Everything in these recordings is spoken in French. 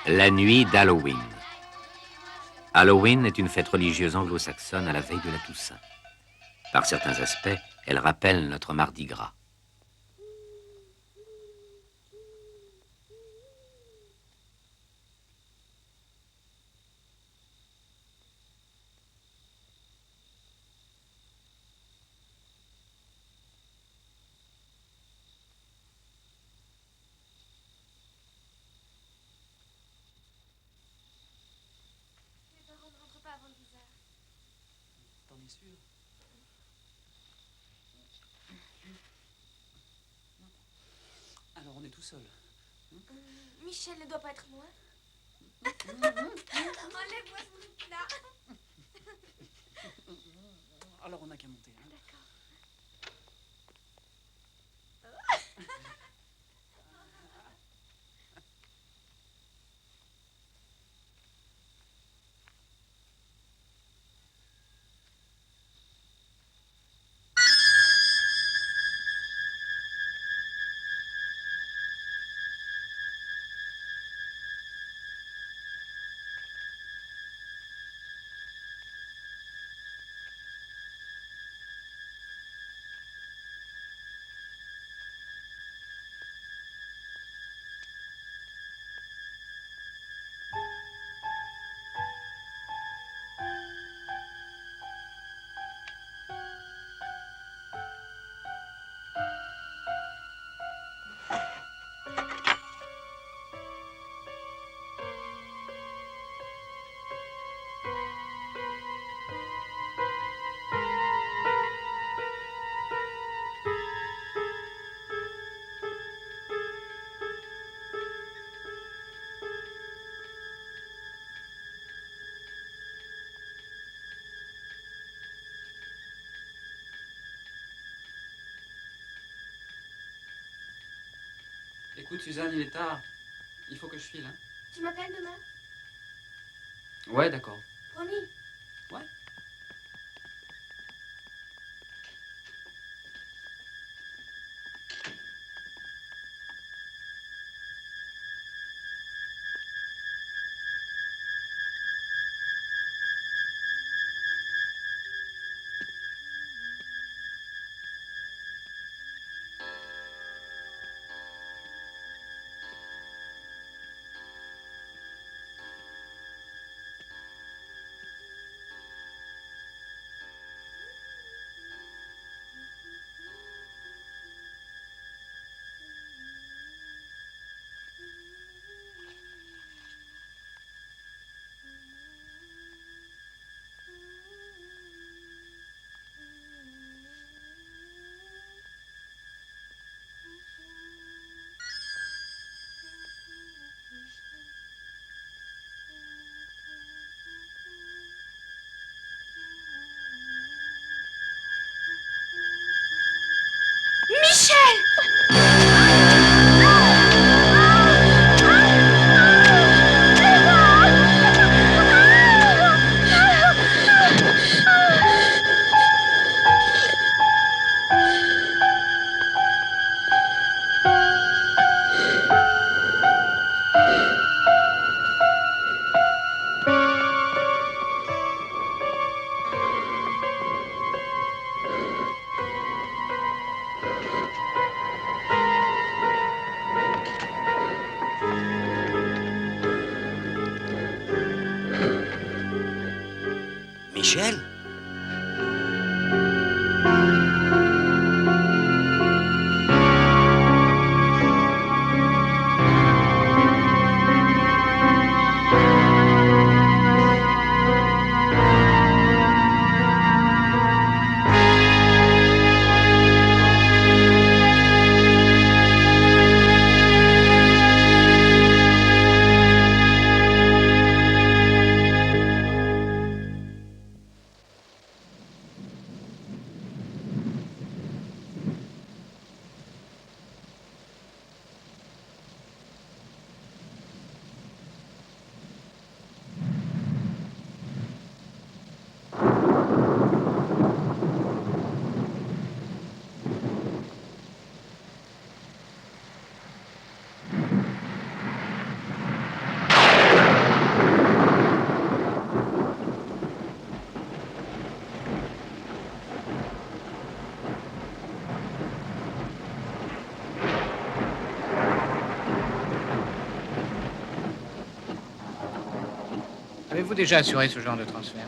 La nuit d'Halloween. Halloween est une fête religieuse anglo-saxonne à la veille de la Toussaint. Par certains aspects, elle rappelle notre Mardi Gras. T'en es sûr? Alors on est tout seul. Michel ne doit pas être loin. Enlève-moi ce truc-là. Alors on n'a qu'à monter. Hein. D'accord. Écoute Suzanne, il est tard. Il faut que je file. Hein. Tu m'appelles demain? Ouais, d'accord. Promis. Ouais. Michel? Avez-vous déjà assuré ce genre de transfert?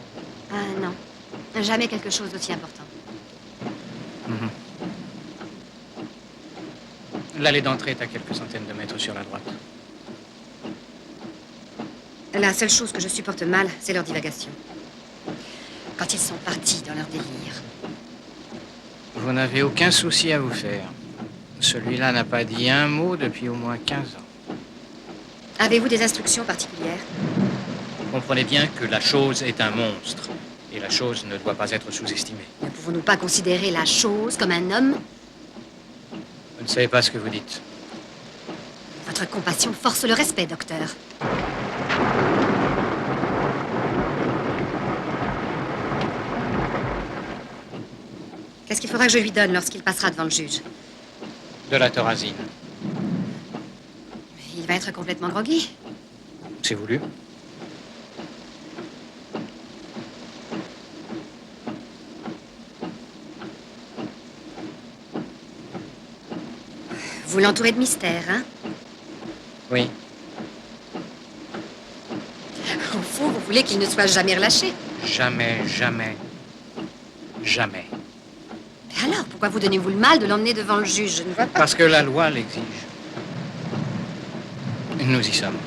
Non. Jamais quelque chose d'aussi important. Mhm. L'allée d'entrée est à quelques centaines de mètres sur la droite. La seule chose que je supporte mal, c'est leur divagation. Quand ils sont partis dans leur délire. Vous n'avez aucun souci à vous faire. Celui-là n'a pas dit un mot depuis au moins 15 ans. Avez-vous des instructions particulières? Comprenez bien que la chose est un monstre. Et la chose ne doit pas être sous-estimée. Ne pouvons-nous pas considérer la chose comme un homme? Vous ne savez pas ce que vous dites. Votre compassion force le respect, docteur. Qu'est-ce qu'il faudra que je lui donne lorsqu'il passera devant le juge? De la thorazine. Il va être complètement groggy. C'est voulu. Vous l'entourez de mystère, hein? Oui. Au fond, vous voulez qu'il ne soit jamais relâché? Jamais, jamais, jamais. Mais alors, pourquoi vous donnez-vous le mal de l'emmener devant le juge? Je ne vois pas. Parce que la loi l'exige. Nous y sommes.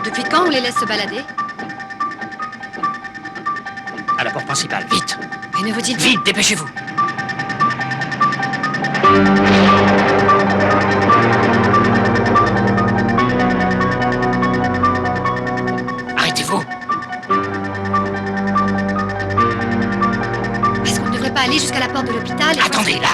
Depuis quand on les laisse se balader? À la porte principale, vite! Mais ne vous-il pas... Vite, dépêchez-vous! Arrêtez-vous! Est-ce qu'on ne devrait pas aller jusqu'à la porte de l'hôpital et... Attendez, là!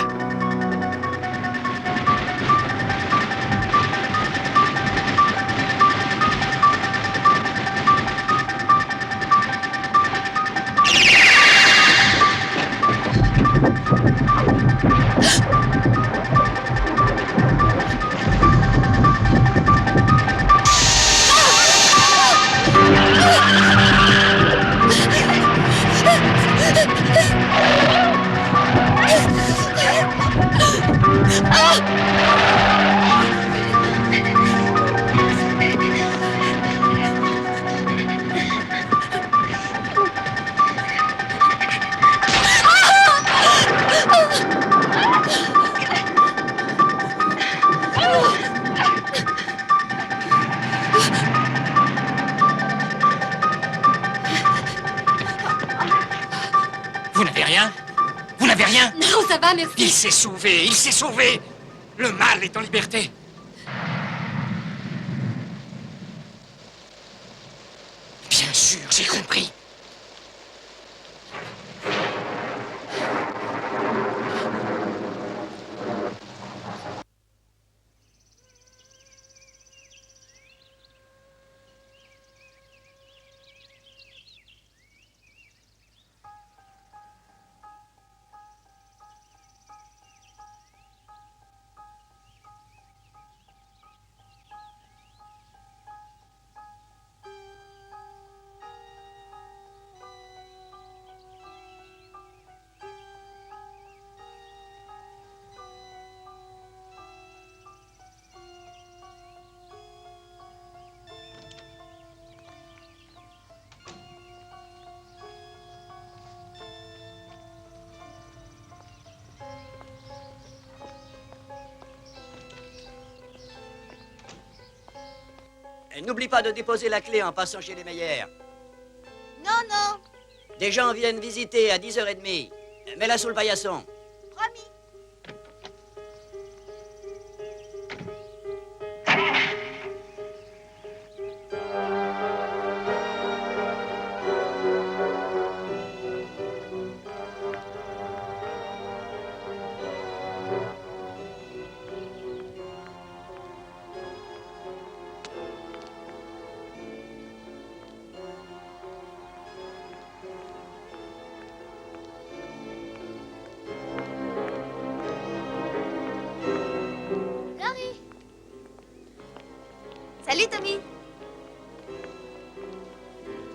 Vous n'avez rien? Vous n'avez rien? Non, ça va, merci. Il s'est sauvé! Il s'est sauvé! Le mal est en liberté! Bien sûr, j'ai compris. Et n'oublie pas de déposer la clé en passant chez les Meyer. Non, non, Des gens viennent visiter à 10h30. Mets-la sous le paillasson. promis. Laurie. Salut, Tommy.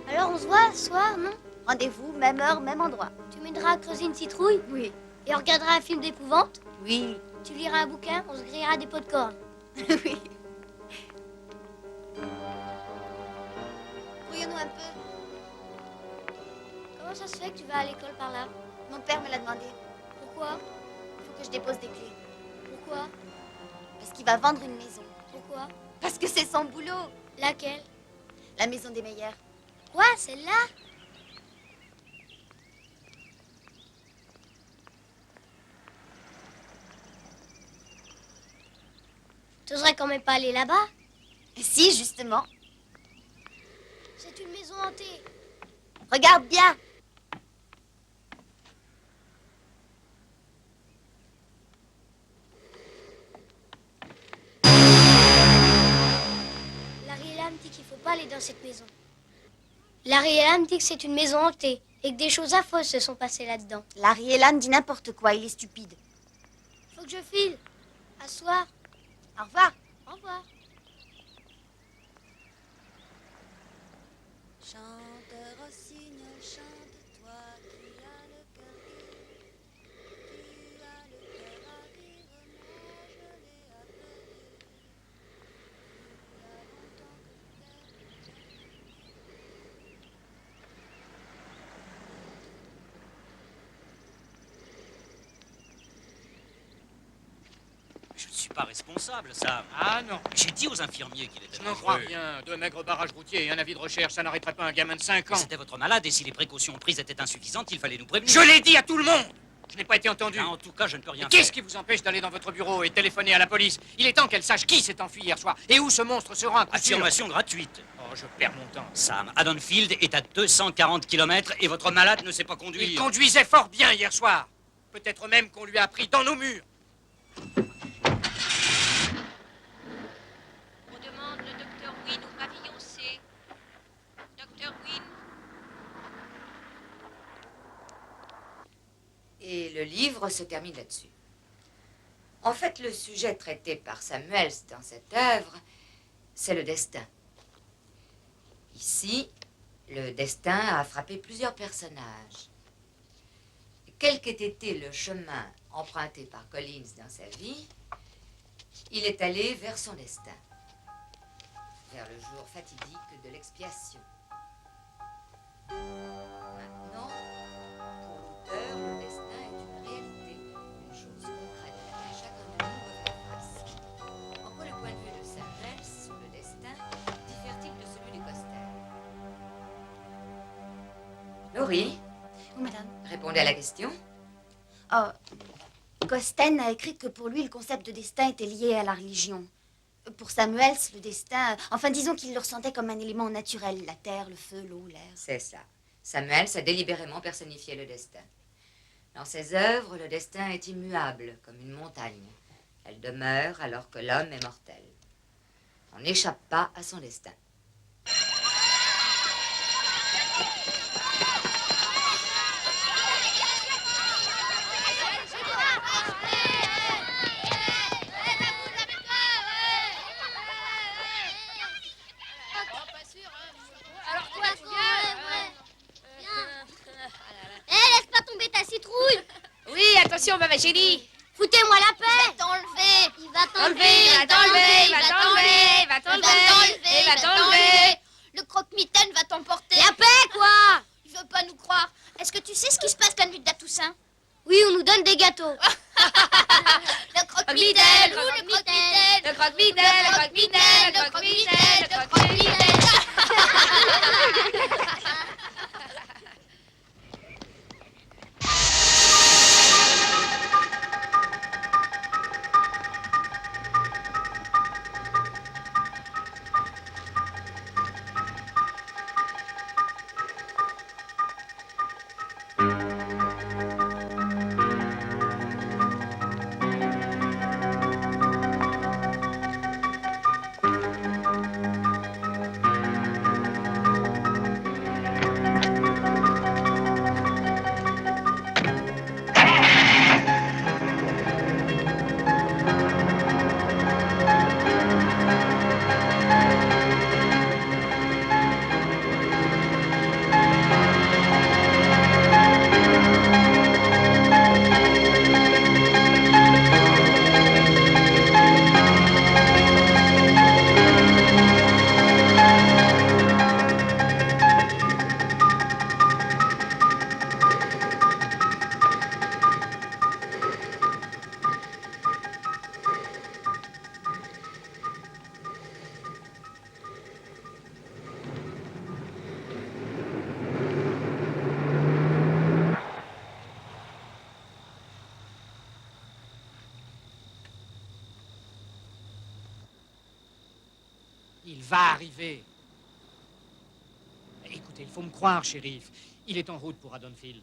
Alors on se voit ce soir, non? Rendez-vous, même heure, même endroit. Tu m'aideras à creuser une citrouille? Oui. Et on regardera un film d'épouvante? Oui. Tu liras un bouquin, on se grillera des pots de corne. Oui. Brouillons-nous un peu. Comment ça se fait que tu vas à l'école par là? Mon père me l'a demandé. Pourquoi? Il faut que je dépose des clés. Pourquoi? Parce qu'il va vendre une maison. Pourquoi? Parce que c'est son boulot. Laquelle? La maison des Meyer. Quoi, celle-là? T'oserais quand même pas aller là-bas? Si, justement. C'est une maison hantée. Regarde bien. Larry et Lam dit qu'il faut pas aller dans cette maison. Larry et Lam dit que c'est une maison hantée et que des choses affreuses se sont passées là-dedans. Larry Elam dit n'importe quoi, il est stupide. Faut que je file. À ce soir. Au revoir. Au revoir. Chante, rossignol, chante, toi qui as le cœur gai. Tu as le cœur à rire, moi je l'ai à pleurer. Il y a longtemps que je t'aime. Je ne suis pas responsable, Sam. Ah non, J'ai dit aux infirmiers qu'il était je n'en dangereux. crois rien. Deux maigres barrages routiers et un avis de recherche, ça n'arrêterait pas un gamin de 5 ans. C'était votre malade et si les précautions prises étaient insuffisantes, il fallait nous prévenir. Je l'ai dit à tout le monde. Je n'ai pas été entendu. Ah, en tout cas, je ne peux rien Qu'est-ce faire. qui vous empêche d'aller dans votre bureau et de téléphoner à la police? Il est temps qu'elle sache qui s'est enfui hier soir et où ce monstre se rend à coup sûr. Affirmation gratuite. Oh, je perds mon temps. Sam, Haddonfield est à 240 km et votre malade ne sait pas conduire. Il conduisait fort bien hier soir. Peut-être même qu'on lui a pris dans nos murs. On demande le docteur Wynne au pavillon C. Docteur Wynne. Et le livre se termine là-dessus. En fait, le sujet traité par Samuels dans cette œuvre, c'est le destin. Ici, le destin a frappé plusieurs personnages. Quel qu'ait été le chemin emprunté par Collins dans sa vie, il est allé vers son destin, vers le jour fatidique de l'expiation. Maintenant, pour l'auteur, le destin est une réalité, une chose concrète à laquelle chacun de nous doit faire face. En quoi le point de vue de Samuels sur le destin diffère-t-il de celui de Costel? Laurie, Oui, madame. répondez à la question. Oh, Costen a écrit que pour lui, le concept de destin était lié à la religion. Pour Samuels, le destin... Enfin, disons qu'il le ressentait comme un élément naturel. La terre, le feu, l'eau, l'air. C'est ça. Samuels a délibérément personnifié le destin. Dans ses œuvres, le destin est immuable, comme une montagne. Elle demeure alors que l'homme est mortel. On n'échappe pas à son destin. Alors quoi, laisse pas tomber ta citrouille. Oui, attention, maman chérie. Foutez-moi la paix. Il va t'enlever. Il va T'enlever, il va t'enlever, il va t'enlever, il va t'enlever, il va t'enlever. Le croque-mitaine va t'emporter. La paix, quoi. Il veut pas nous croire. Est-ce que tu sais ce qui se passe la nuit de la Toussaint? Oui, on nous donne des gâteaux. Le croque-mitaine croque-mitaine, le croque-mitaine, le croque-mitaine, le croque-mitaine, le croque-mitaine, le croque-mitaine. Il va arriver. Écoutez, il faut me croire, shérif. Il est en route pour Haddonfield.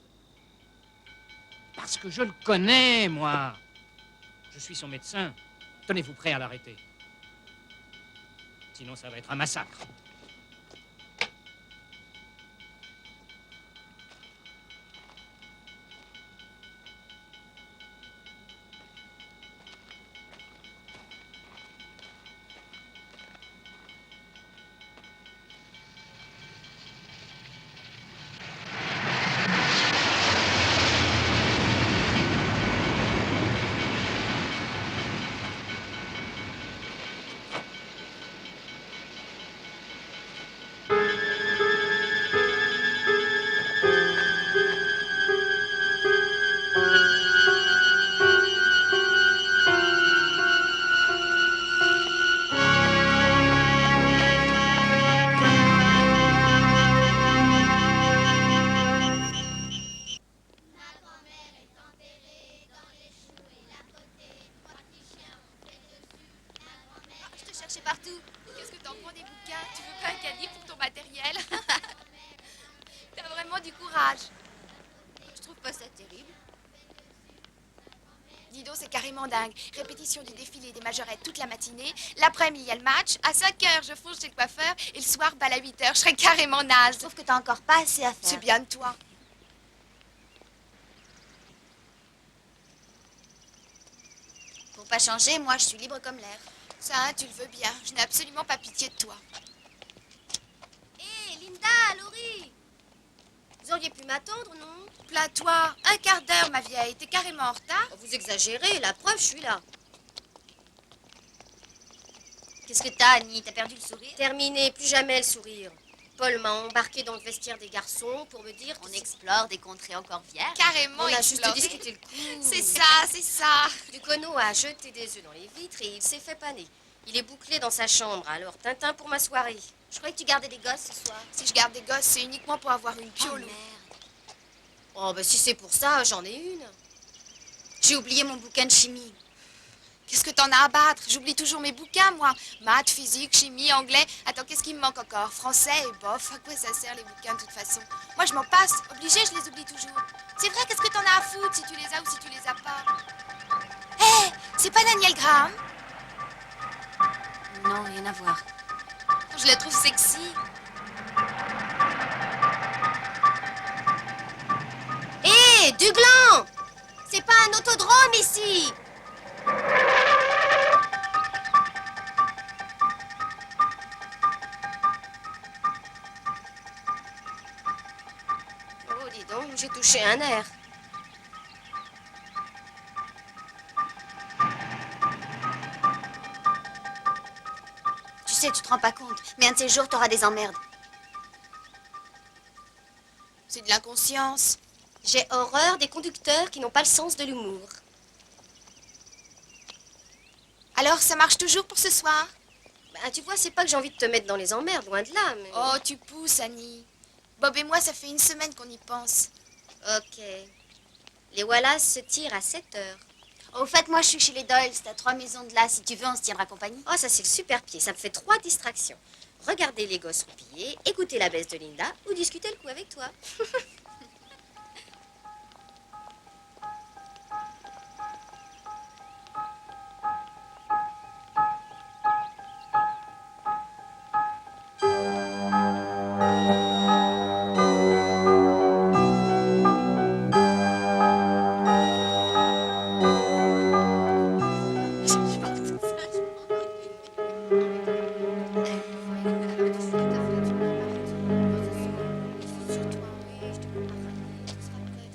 Parce que je le connais, moi. Je suis son médecin. Tenez-vous prêt à l'arrêter. Sinon, ça va être un massacre. Partout. Qu'est-ce que t'en prends des bouquins? Tu veux pas un caddie pour ton matériel? T'as vraiment du courage. Je trouve pas ça terrible. Dis donc, c'est carrément dingue. Répétition du défilé des majorettes toute la matinée. L'après-midi, il y a le match. À 5 heures, je fonce chez le coiffeur. Et le soir, balle à 8 heures. Je serais carrément naze. Je trouve que t'as encore pas assez à faire. C'est bien de toi. Pour pas changer, moi, je suis libre comme l'air. Ça, hein, tu le veux bien. Je n'ai absolument pas pitié de toi. Hé, Linda, Laurie! Vous auriez pu m'attendre, non? Plains-toi. Un quart d'heure, ma vieille. T'es carrément en retard. Oh, vous exagérez, la preuve, je suis là. Qu'est-ce que t'as, Annie? T'as perdu le sourire? Terminé, plus jamais le sourire. Paul m'a embarqué dans le vestiaire des garçons pour me dire... On explore des contrées encore vierges. Carrément, On a juste exploré. discuté le coup. C'est ça, c'est ça. Ducono a jeté des œufs dans les vitres et il s'est fait paner. Il est bouclé dans sa chambre, alors Tintin pour ma soirée. Je croyais que tu gardais des gosses ce soir. Si je garde des gosses, c'est uniquement pour avoir une Oh, piole. merde. Oh, bah si c'est pour ça, j'en ai une. J'ai oublié mon bouquin de chimie. Qu'est-ce que t'en as à battre? J'oublie toujours mes bouquins, moi. Maths, physique, chimie, anglais. Attends, qu'est-ce qui me manque encore? Français et bof. À quoi ça sert les bouquins de toute façon? Moi, je m'en passe. Obligée, je les oublie toujours. C'est vrai, qu'est-ce que t'en as à foutre si tu les as ou si tu les as pas? Hé, c'est pas Daniel Graham? Non, rien à voir. Je le trouve sexy. Hé, Duglan! C'est pas un autodrome ici! Oh, dis donc, j'ai touché un air. Tu sais, tu te rends pas compte, mais un de ces jours, t'auras des emmerdes. C'est de l'inconscience. J'ai horreur des conducteurs qui n'ont pas le sens de l'humour. Alors, ça marche toujours pour ce soir? Bah, tu vois, c'est pas que j'ai envie de te mettre dans les emmerdes, loin de là, mais... Oh, tu pousses, Annie. Bob et moi, ça fait une semaine qu'on y pense. Ok. Les Wallace se tirent à 7 heures. Au fait, moi, je suis chez les Doyle. C'est à 3 maisons de là. Si tu veux, on se tiendra compagnie. Oh, ça, c'est le super pied. Ça me fait 3 distractions. Regarder les gosses roupiller, écouter la baisse de Linda ou discuter le coup avec toi.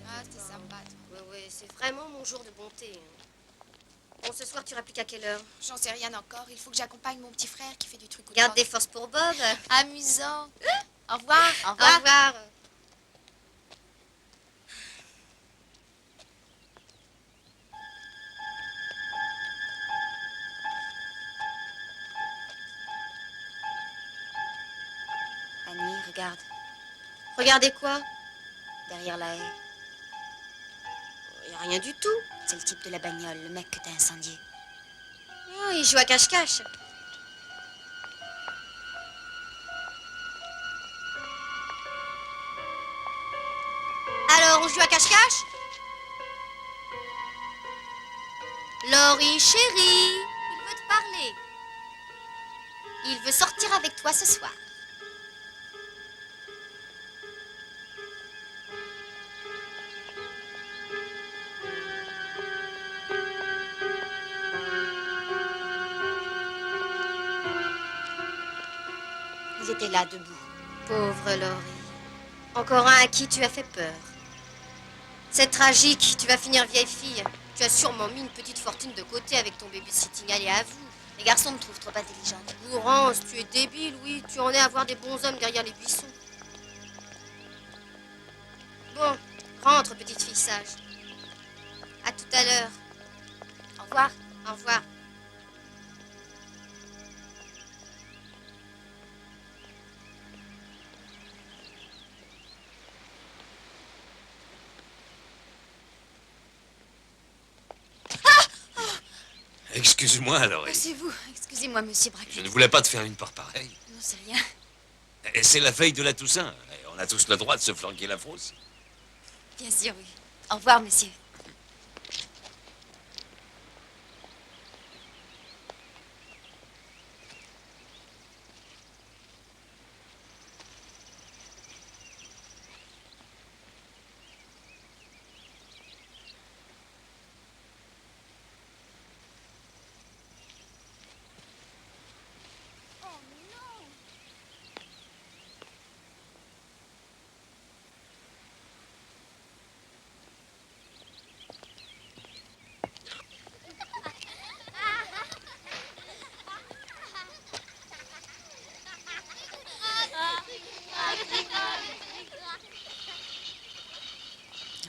Ah, c'était sympa, toi. Ouais, c'est vraiment mon jour de bonté. Bon, ce soir, tu iras plus qu'à quelle heure? J'en sais rien encore. Il faut que j'accompagne mon petit frère qui fait du truc au Garde troc. des forces pour Bob. Amusant. Au revoir. Au Au revoir. revoir. Annie, regarde. Regardez quoi? Derrière la haie. Y a rien du tout. C'est le type de la bagnole, le mec que t'as incendié. Oh, il joue à cache-cache. Alors, on joue à cache-cache? Laurie, chérie, il veut te parler. Il veut sortir avec toi ce soir. Ils étaient là, debout. Pauvre Laurie. Encore un à qui tu as fait peur. C'est tragique, tu vas finir vieille fille. Tu as sûrement mis une petite fortune de côté avec ton babysitting. Allez, à vous. Les garçons me trouvent trop intelligente. Laurence, tu es débile, oui. Tu en es à voir des bons hommes derrière les buissons. Bon, rentre, petite fille sage. À tout à l'heure. Au revoir. Au revoir. Excuse-moi, Laurie. Oh, c'est vous. Excusez-moi, monsieur Je Brackett. ne voulais pas te faire une part pareille. Non, c'est rien. Et c'est la veille de la Toussaint. Et on a tous le droit de se flanquer la frousse. Bien sûr, oui. Au revoir, monsieur.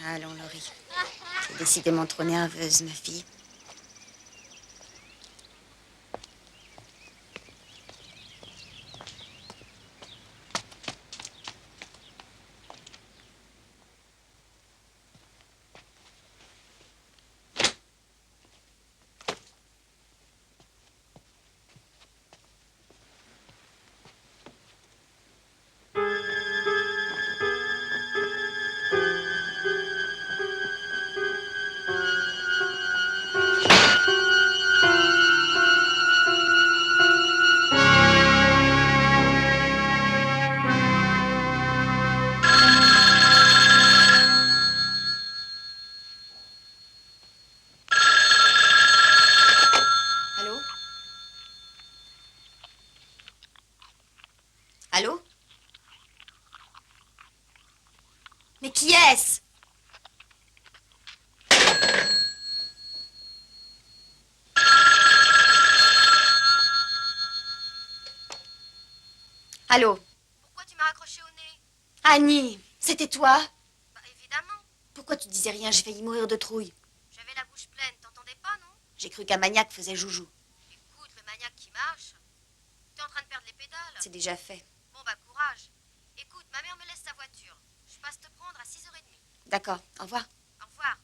Allons, Laurie. Tu es décidément trop nerveuse, ma fille. Allô? Allô? Mais qui est-ce? Allô? Pourquoi tu m'as accroché au nez? Annie, c'était toi? Bah, évidemment. Pourquoi tu disais rien? J'ai failli mourir de trouille. J'avais la bouche pleine, t'entendais pas, non? J'ai cru qu'un maniaque faisait joujou. c'est déjà fait. Bon, bah, courage. Écoute, ma mère me laisse sa voiture. Je passe te prendre à 6h30. D'accord, au revoir. Au revoir.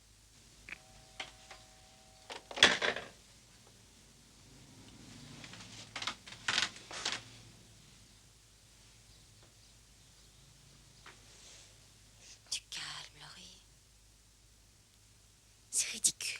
Du calme, Laurie. C'est ridicule.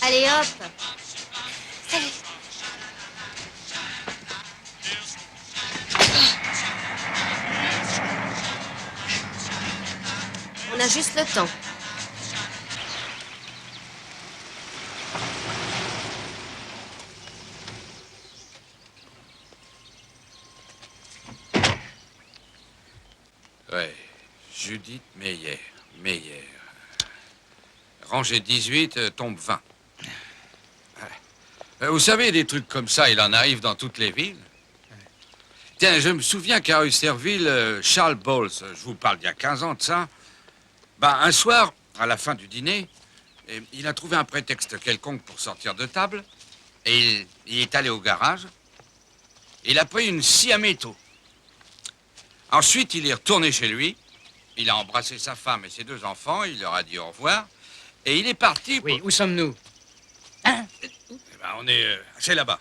Allez, hop. Salut. On a juste le temps. Ouais, Judith Meyer. Meyer. Rangée 18, tombe 20. Vous savez, des trucs comme ça, il en arrive dans toutes les villes. Tiens, je me souviens qu'à rue Serville, Charles Bowles, je vous parle d'il y a 15 ans de ça, ben, un soir, à la fin du dîner, il a trouvé un prétexte quelconque pour sortir de table, et il est allé au garage. Il a pris une scie à métaux. Ensuite, il est retourné chez lui, il a embrassé sa femme et ses 2 enfants, il leur a dit au revoir, et il est parti pour... Oui, où sommes-nous? Eh ben, on est... c'est là-bas.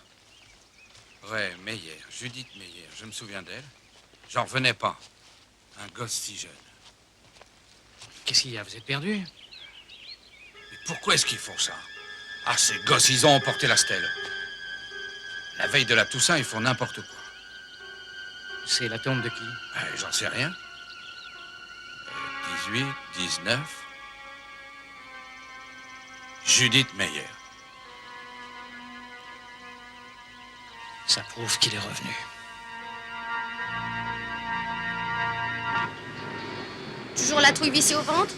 Ouais, Meyer, Judith Meyer, je me souviens d'elle. J'en revenais pas. Un gosse si jeune. Qu'est-ce qu'il y a? Vous êtes perdu? Mais pourquoi est-ce qu'ils font ça? Ah, ces gosses, ils ont emporté la stèle. La veille de la Toussaint, ils font n'importe quoi. C'est la tombe de qui? J'en sais rien. 18, 19... Judith Meyer. Ça prouve qu'il est revenu. Toujours la trouille vissée au ventre?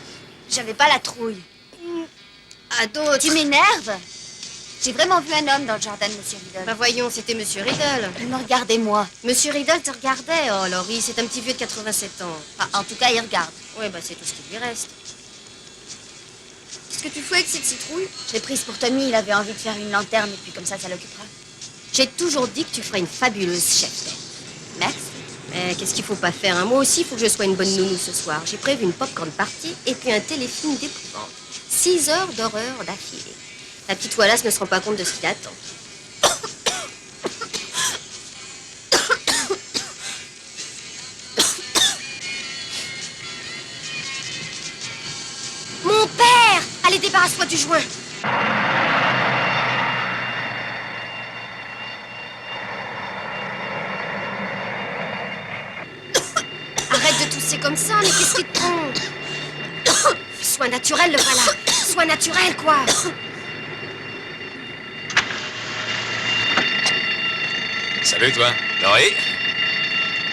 J'avais pas la trouille. À d'autres. Tu m'énerves. J'ai vraiment vu un homme dans le jardin de Monsieur Riddle. Bah voyons, c'était Monsieur Riddle. Il me regardait, moi. Monsieur Riddle te regardait. Oh, Laurie, c'est un petit vieux de 87 ans. Enfin, en tout cas, il regarde. Ouais, bah c'est tout ce qui lui reste. Qu'est-ce que tu fais avec cette citrouille? Je l'ai prise pour Tommy, il avait envie de faire une lanterne et puis comme ça l'occupera. J'ai toujours dit que tu ferais une fabuleuse chef d'aide. Merci. Mais qu'est-ce qu'il faut pas faire, hein? Moi aussi, il faut que je sois une bonne nounou ce soir. J'ai prévu une popcorn party et puis un téléfilm d'épouvante. 6 heures d'horreur d'affilée. La petite Wallace ne se rend pas compte de ce qui l'attend. Mon père! Allez, débarrasse-toi du joint! Arrête de tousser comme ça, mais qu'est-ce qui te prend? Sois naturel, le voilà. Sois naturel, quoi. Salut, toi. Laurie?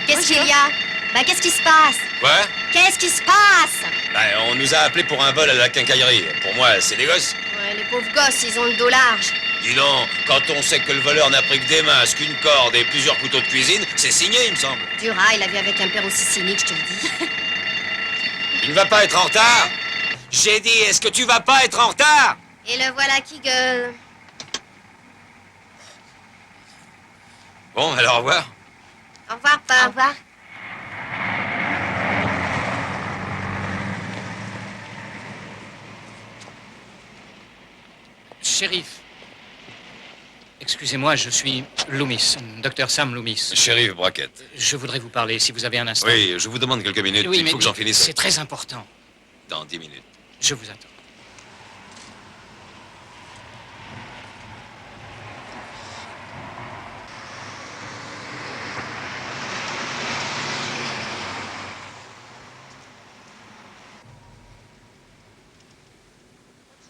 Qu'est-ce qu'il y a? Bah, qu'est-ce qui se passe? Quoi? Qu'est-ce qui se passe? Ben, on nous a appelés pour un vol à la quincaillerie. Pour moi, c'est des gosses. Ouais, les pauvres gosses, ils ont le dos large. Dis donc, quand on sait que le voleur n'a pris que des masques, une corde et plusieurs couteaux de cuisine, c'est signé, il me semble. Dura, il a vu avec un père aussi cynique, je te le dis. Il ne va pas être en retard? J'ai dit, est-ce que tu vas pas être en retard? Et le voilà qui gueule. Bon, alors au revoir. Au revoir, papa. Au revoir. Shérif. Excusez-moi, je suis Loomis, docteur Sam Loomis. Shérif Brackett. Je voudrais vous parler, si vous avez un instant. Oui, je vous demande quelques minutes. Oui, Il faut que j'en finisse. c'est très important. Dans 10 minutes. Je vous attends.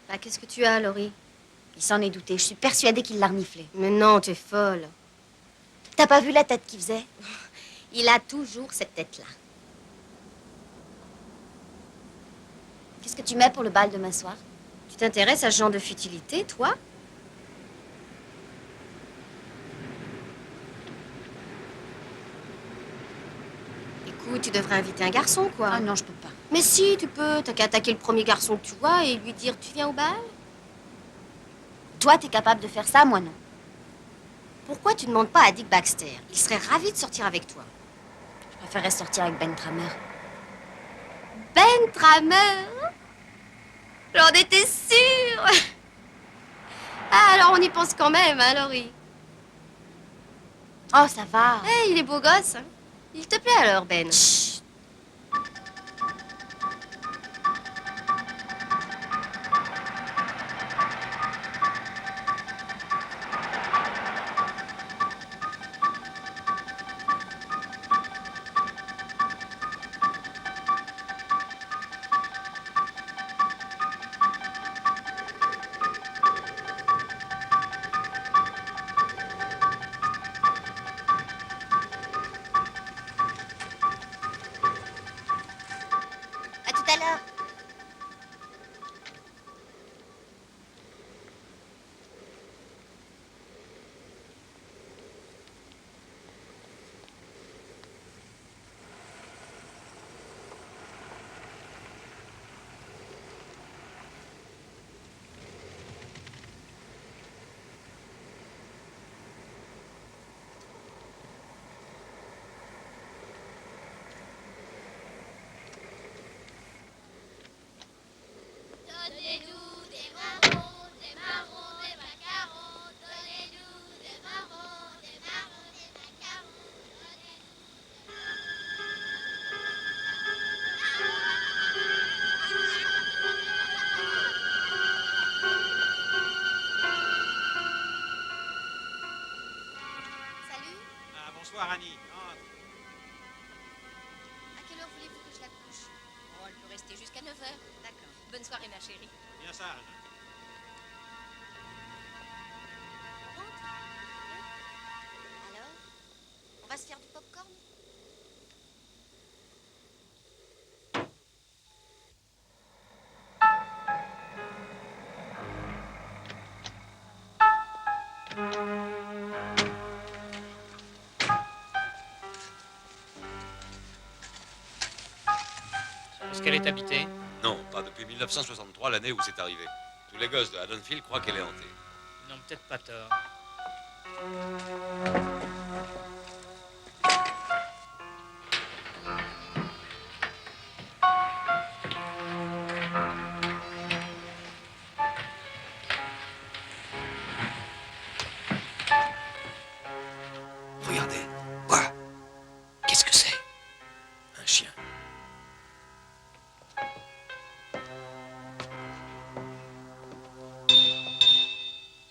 Bah, qu'est-ce que tu as, Laurie? Il s'en est douté. Je suis persuadée qu'il l'a reniflé. Mais non, tu es folle. T'as pas vu la tête qu'il faisait? Il a toujours cette tête-là. Qu'est-ce que tu mets pour le bal demain soir? Tu t'intéresses à ce genre de futilité, toi? Écoute, tu devrais inviter un garçon, quoi. Ah non, je peux pas. Mais si, tu peux. T'as qu'à attaquer le premier garçon que tu vois et lui dire « Tu viens au bal ?» Toi, t'es capable de faire ça, moi non. Pourquoi tu ne demandes pas à Dick Baxter? Il serait ravi de sortir avec toi. Je préférerais sortir avec Ben Tramer. Ben Tramer? J'en étais sûre. Ah, alors on y pense quand même, hein, Laurie? Oh, ça va. Eh, il est beau gosse, hein? Il te plaît alors, Ben? Chut. À tout à l'heure. Donnez-nous des marrons, des marrons, des macarons. Donnez-nous des marrons, des marrons, des macarons. Salut. Ah, bonsoir, Annie. Entre. À quelle heure voulez-vous que je la couche? Oh, elle peut rester jusqu'à 9 h. D'accord. Bonne soirée, ma chérie. Bien sage. Alors? On va se faire du popcorn? Est-ce qu'elle est habitée? Non, pas depuis 1963, l'année où c'est arrivé. Tous les gosses de Haddonfield croient qu'elle est hantée. Ils n'ont peut-être pas tort. Regardez. Quoi? Qu'est-ce que c'est? Un chien.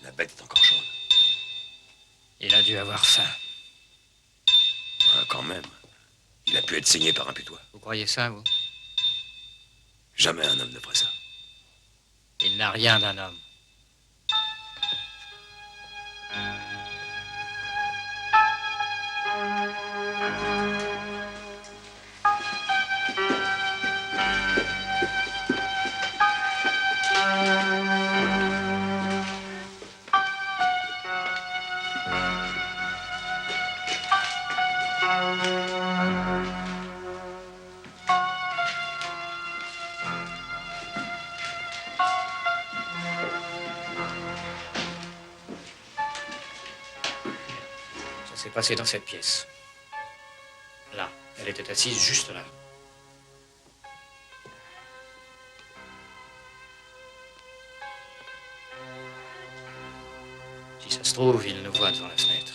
La bête est encore chaude. Il a dû avoir faim. Ah, quand même. Il a pu être saigné par un putois. Vous croyez ça, vous? Jamais un homme ne ferait ça. Il n'a rien d'un homme. Ça s'est passé dans cette pièce. Là. Elle était assise juste là. Si ça se trouve, il nous voit devant la fenêtre.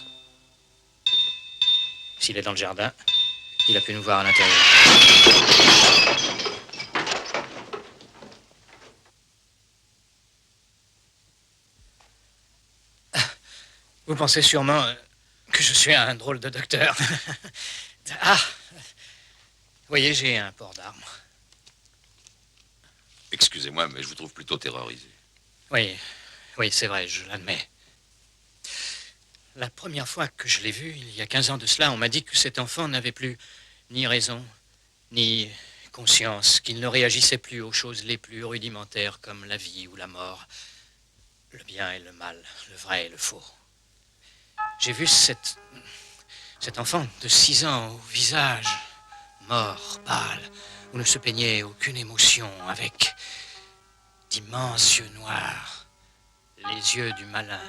S'il est dans le jardin, il a pu nous voir à l'intérieur. Vous pensez sûrement que je suis un drôle de docteur. Ah! Vous voyez, j'ai un port d'armes. Excusez-moi, mais je vous trouve plutôt terrorisé. Oui, oui, c'est vrai, je l'admets. La première fois que je l'ai vu, il y a 15 ans de cela, on m'a dit que cet enfant n'avait plus ni raison, ni conscience, qu'il ne réagissait plus aux choses les plus rudimentaires comme la vie ou la mort, le bien et le mal, le vrai et le faux. J'ai vu cet enfant de 6 ans au visage mort, pâle, où ne se peignait aucune émotion, avec d'immenses yeux noirs, les yeux du malin.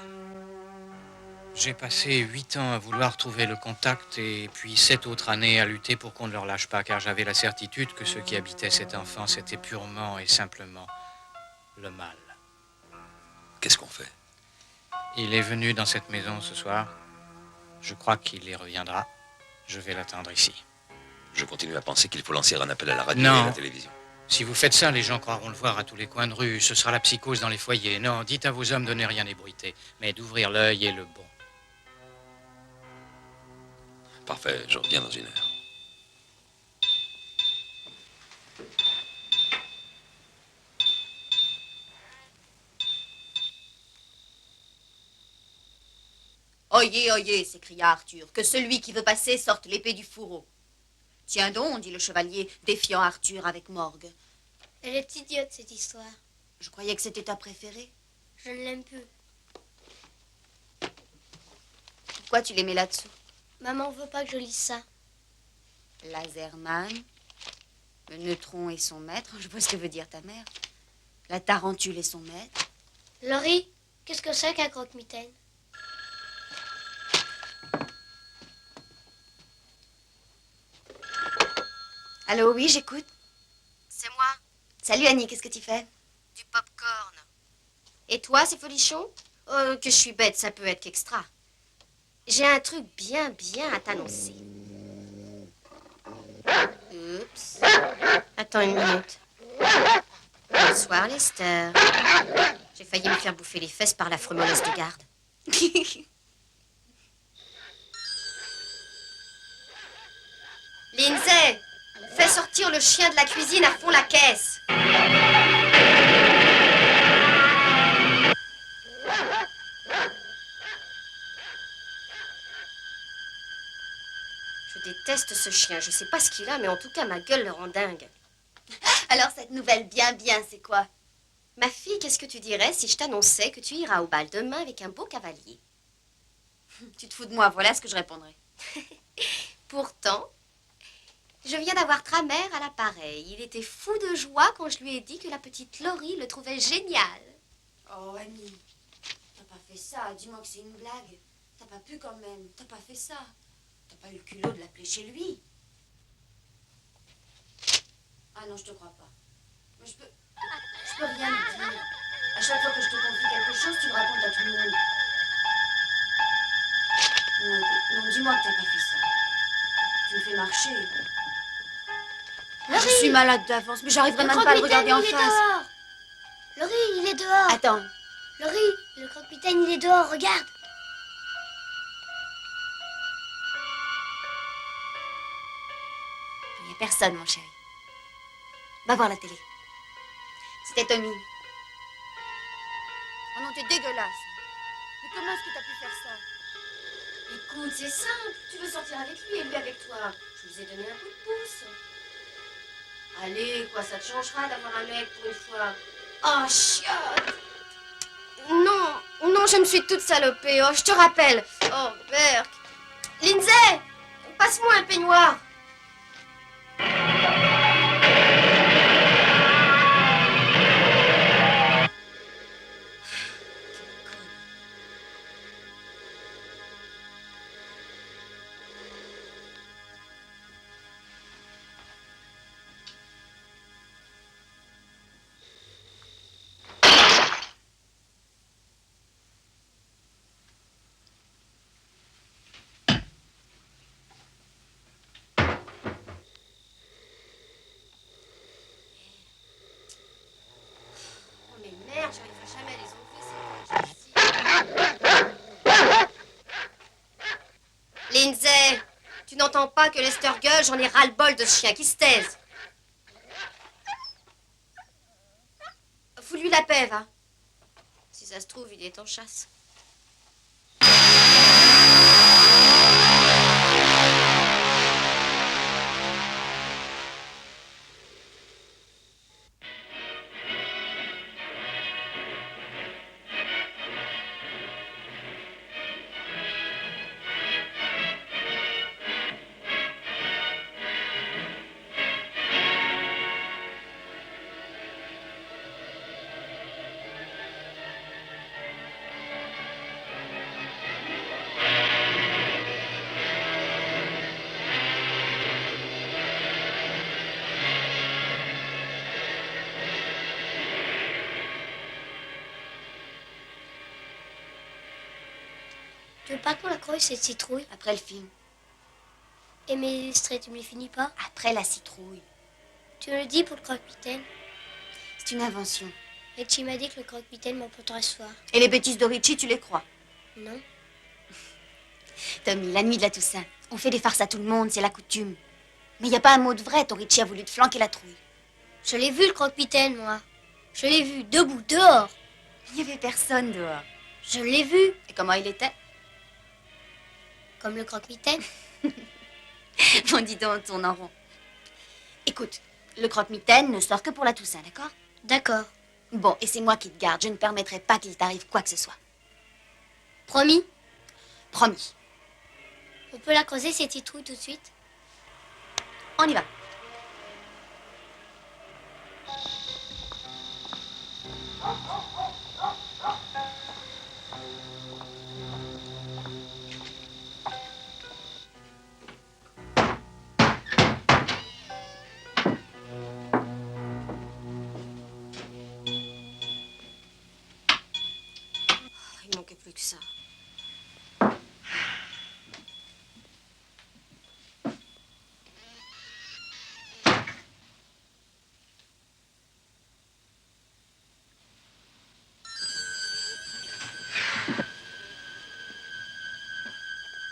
J'ai passé 8 ans à vouloir trouver le contact et puis 7 autres années à lutter pour qu'on ne le relâche pas, car j'avais la certitude que ce qui habitait cet enfant, c'était purement et simplement le mal. Qu'est-ce qu'on fait? Il est venu dans cette maison ce soir. Je crois qu'il y reviendra. Je vais l'attendre ici. Je continue à penser qu'il faut lancer un appel à la radio et à la télévision. Si vous faites ça, les gens croiront le voir à tous les coins de rue. Ce sera la psychose dans les foyers. Non, dites à vos hommes de ne rien ébruiter, mais d'ouvrir l'œil et le bon. Parfait, je reviens dans 1 heure. Oyez, oyez, s'écria Arthur, que celui qui veut passer sorte l'épée du fourreau. Tiens donc, dit le chevalier, défiant Arthur avec morgue. Elle est idiote, cette histoire. Je croyais que c'était ta préférée. Je ne l'aime plus. Pourquoi tu les mets là-dessous? Maman veut pas que je lise ça. Laserman, le neutron et son maître, je vois ce que veut dire ta mère. La tarentule et son maître. Laurie, qu'est-ce que c'est qu'un croque-mitaine? Allô, oui, j'écoute. C'est moi, Salut Annie, qu'est-ce que tu fais? du pop-corn. Et toi, c'est folichon? Que je suis bête, ça peut être qu'extra. J'ai un truc bien à t'annoncer. Oups. Attends une minute. Bonsoir, Lester. J'ai failli me faire bouffer les fesses par l'affreux mollesse de garde. Lindsay, fais sortir le chien de la cuisine à fond la caisse. Je déteste ce chien. Je sais pas ce qu'il a, mais en tout cas, ma gueule le rend dingue. Alors, cette nouvelle bien, c'est quoi? Ma fille, qu'est-ce que tu dirais si je t'annonçais que tu iras au bal demain avec un beau cavalier? Tu te fous de moi, voilà ce que je répondrais. Pourtant, je viens d'avoir Tramère à l'appareil. Il était fou de joie quand je lui ai dit que la petite Laurie le trouvait génial. Oh, Annie, t'as pas fait ça. Dis-moi que c'est une blague. T'as pas pu quand même. T'as pas fait ça. T'as pas eu le culot de l'appeler chez lui. Ah non, je te crois pas. Mais je peux rien te dire. À chaque fois que je te confie quelque chose, tu le racontes à tout le monde. Non, non, dis-moi que t'as pas fait ça. Tu me fais marcher. Laurie, Je suis malade d'avance, mais j'arriverai le même pas à le croque-mitaine, regarder en il est face. dehors. Laurie, il est dehors. Attends. Laurie, le croque-mitaine, il est dehors, regarde. Il n'y a personne, mon chéri. Va voir la télé. C'était Tommy. Oh non, t'es dégueulasse. Mais comment est-ce que t'as pu faire ça? Écoute, c'est simple. Tu veux sortir avec lui et lui avec toi. Je vous ai donné un coup de pouce. Allez, quoi, ça te changera d'avoir un mec pour une fois. Oh, chiotte. Non, non, je me suis toute salopée. Oh, je te rappelle. Oh, Berk. Lindsay, passe-moi un peignoir. Lindsay, tu n'entends pas que Lester gueule, j'en ai ras-le-bol de ce chien qui se taise. Fous-lui la paix, va. Si ça se trouve, il est en chasse. Tu veux pas qu'on la creuse, cette citrouille? Après le film. Et mes extraits, tu me les finis pas? Après la citrouille. Tu me le dis pour le croque-mitaine? C'est une invention. Et tu m'as dit que le croque-mitaine m'emporterait ce soir. Et les bêtises de Richie, tu les crois? Non. Tommy, la nuit de la Toussaint, on fait des farces à tout le monde, c'est la coutume. Mais il n'y a pas un mot de vrai, ton Richie a voulu te flanquer la trouille. Je l'ai vu, le croque-mitaine, moi. Je l'ai vu, debout, dehors. Il n'y avait personne dehors. Je l'ai vu. Et comment il était? Comme le croque-mitaine. Bon, dis donc, on tourne en rond. Écoute, le croque-mitaine ne sort que pour la Toussaint, d'accord? D'accord. Bon, et c'est moi qui te garde. Je ne permettrai pas qu'il t'arrive quoi que ce soit. Promis? Promis. On peut la creuser, cette citrouille, tout de suite? On y va. Il manquait plus que ça.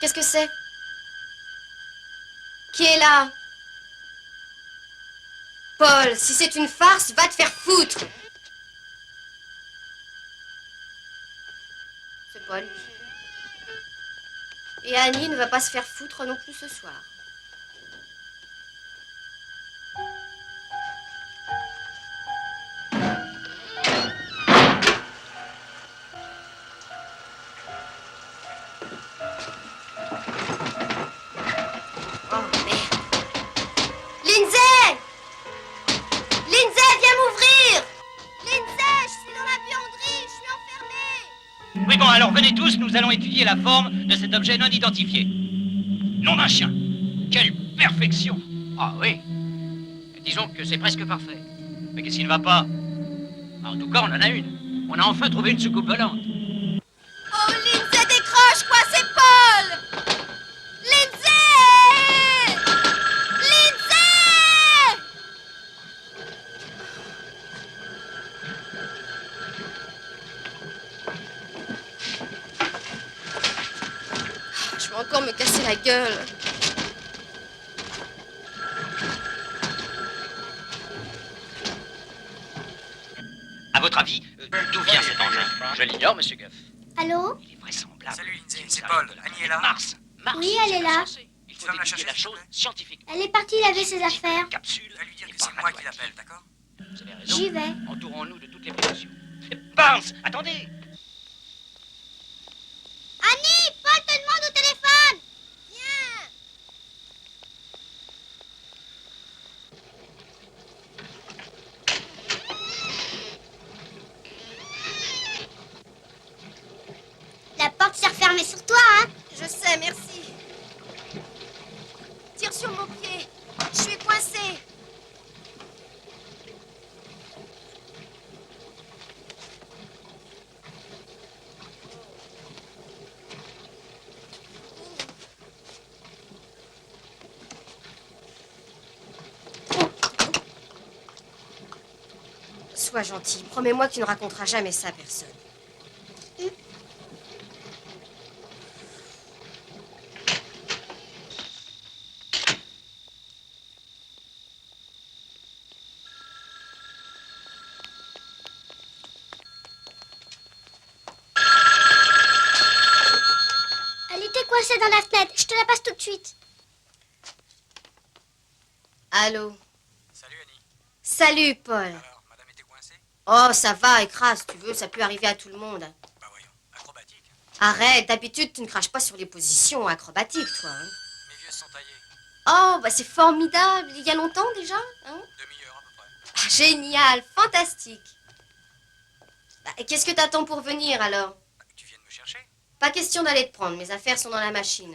Qu'est-ce que c'est? Qui est là? Paul, si c'est une farce, va te faire foutre! C'est pas lui. Et Annie ne va pas se faire foutre non plus ce soir. Oh merde. Lindsay! Lindsay, viens m'ouvrir! Lindsay, je suis dans la buanderie, je suis enfermée! Oui, bon, alors venez tous, nous allons étudier la forme de cet objet non identifié. Nom d'un chien. Quelle perfection! Ah oui. Disons que c'est presque parfait. Mais qu'est-ce qui ne va pas? En tout cas, on en a une. On a enfin trouvé une soucoupe volante. Oh, Lindsay, décroche, quoi, c'est Paul! Lindsay! Lindsay! Je vais encore me casser la gueule. À votre avis, d'où vient cet engin? Je l'ignore, monsieur Guff. Allô? Il est vraisemblable. Salut Lindsay, c'est Paul. Annie est là? Mars. Oui, elle est là. Il faut étudier la chose scientifiquement. Elle est partie laver ses affaires. Capsule. Va lui dire que c'est moi qui l'appelle, d'accord? Vous avez raison. J'y vais. Entourons-nous de toutes les précautions. Barnes, attendez! Annie, Paul te demande au téléphone. Viens. La porte s'est refermée sur toi, hein? Je sais, merci. Tire sur mon pied. Je suis coincée. Sois gentil. Promets-moi que tu ne raconteras jamais ça à personne. coincée dans la fenêtre. Je te la passe tout de suite. Allô? Salut Annie. Salut, Paul. Alors, madame était coincée? Oh, ça va, écrase, tu veux, ça peut arriver à tout le monde. Bah voyons, acrobatique. Arrête, d'habitude, tu ne craches pas sur les positions acrobatiques, toi. Hein. Mes vieux sont taillés. Oh, bah c'est formidable. Il y a longtemps déjà, hein? Demi-heure à peu près. Ah, génial, fantastique. Bah, et qu'est-ce que t'attends pour venir, alors? Tu viens de me chercher? Pas question d'aller te prendre, mes affaires sont dans la machine.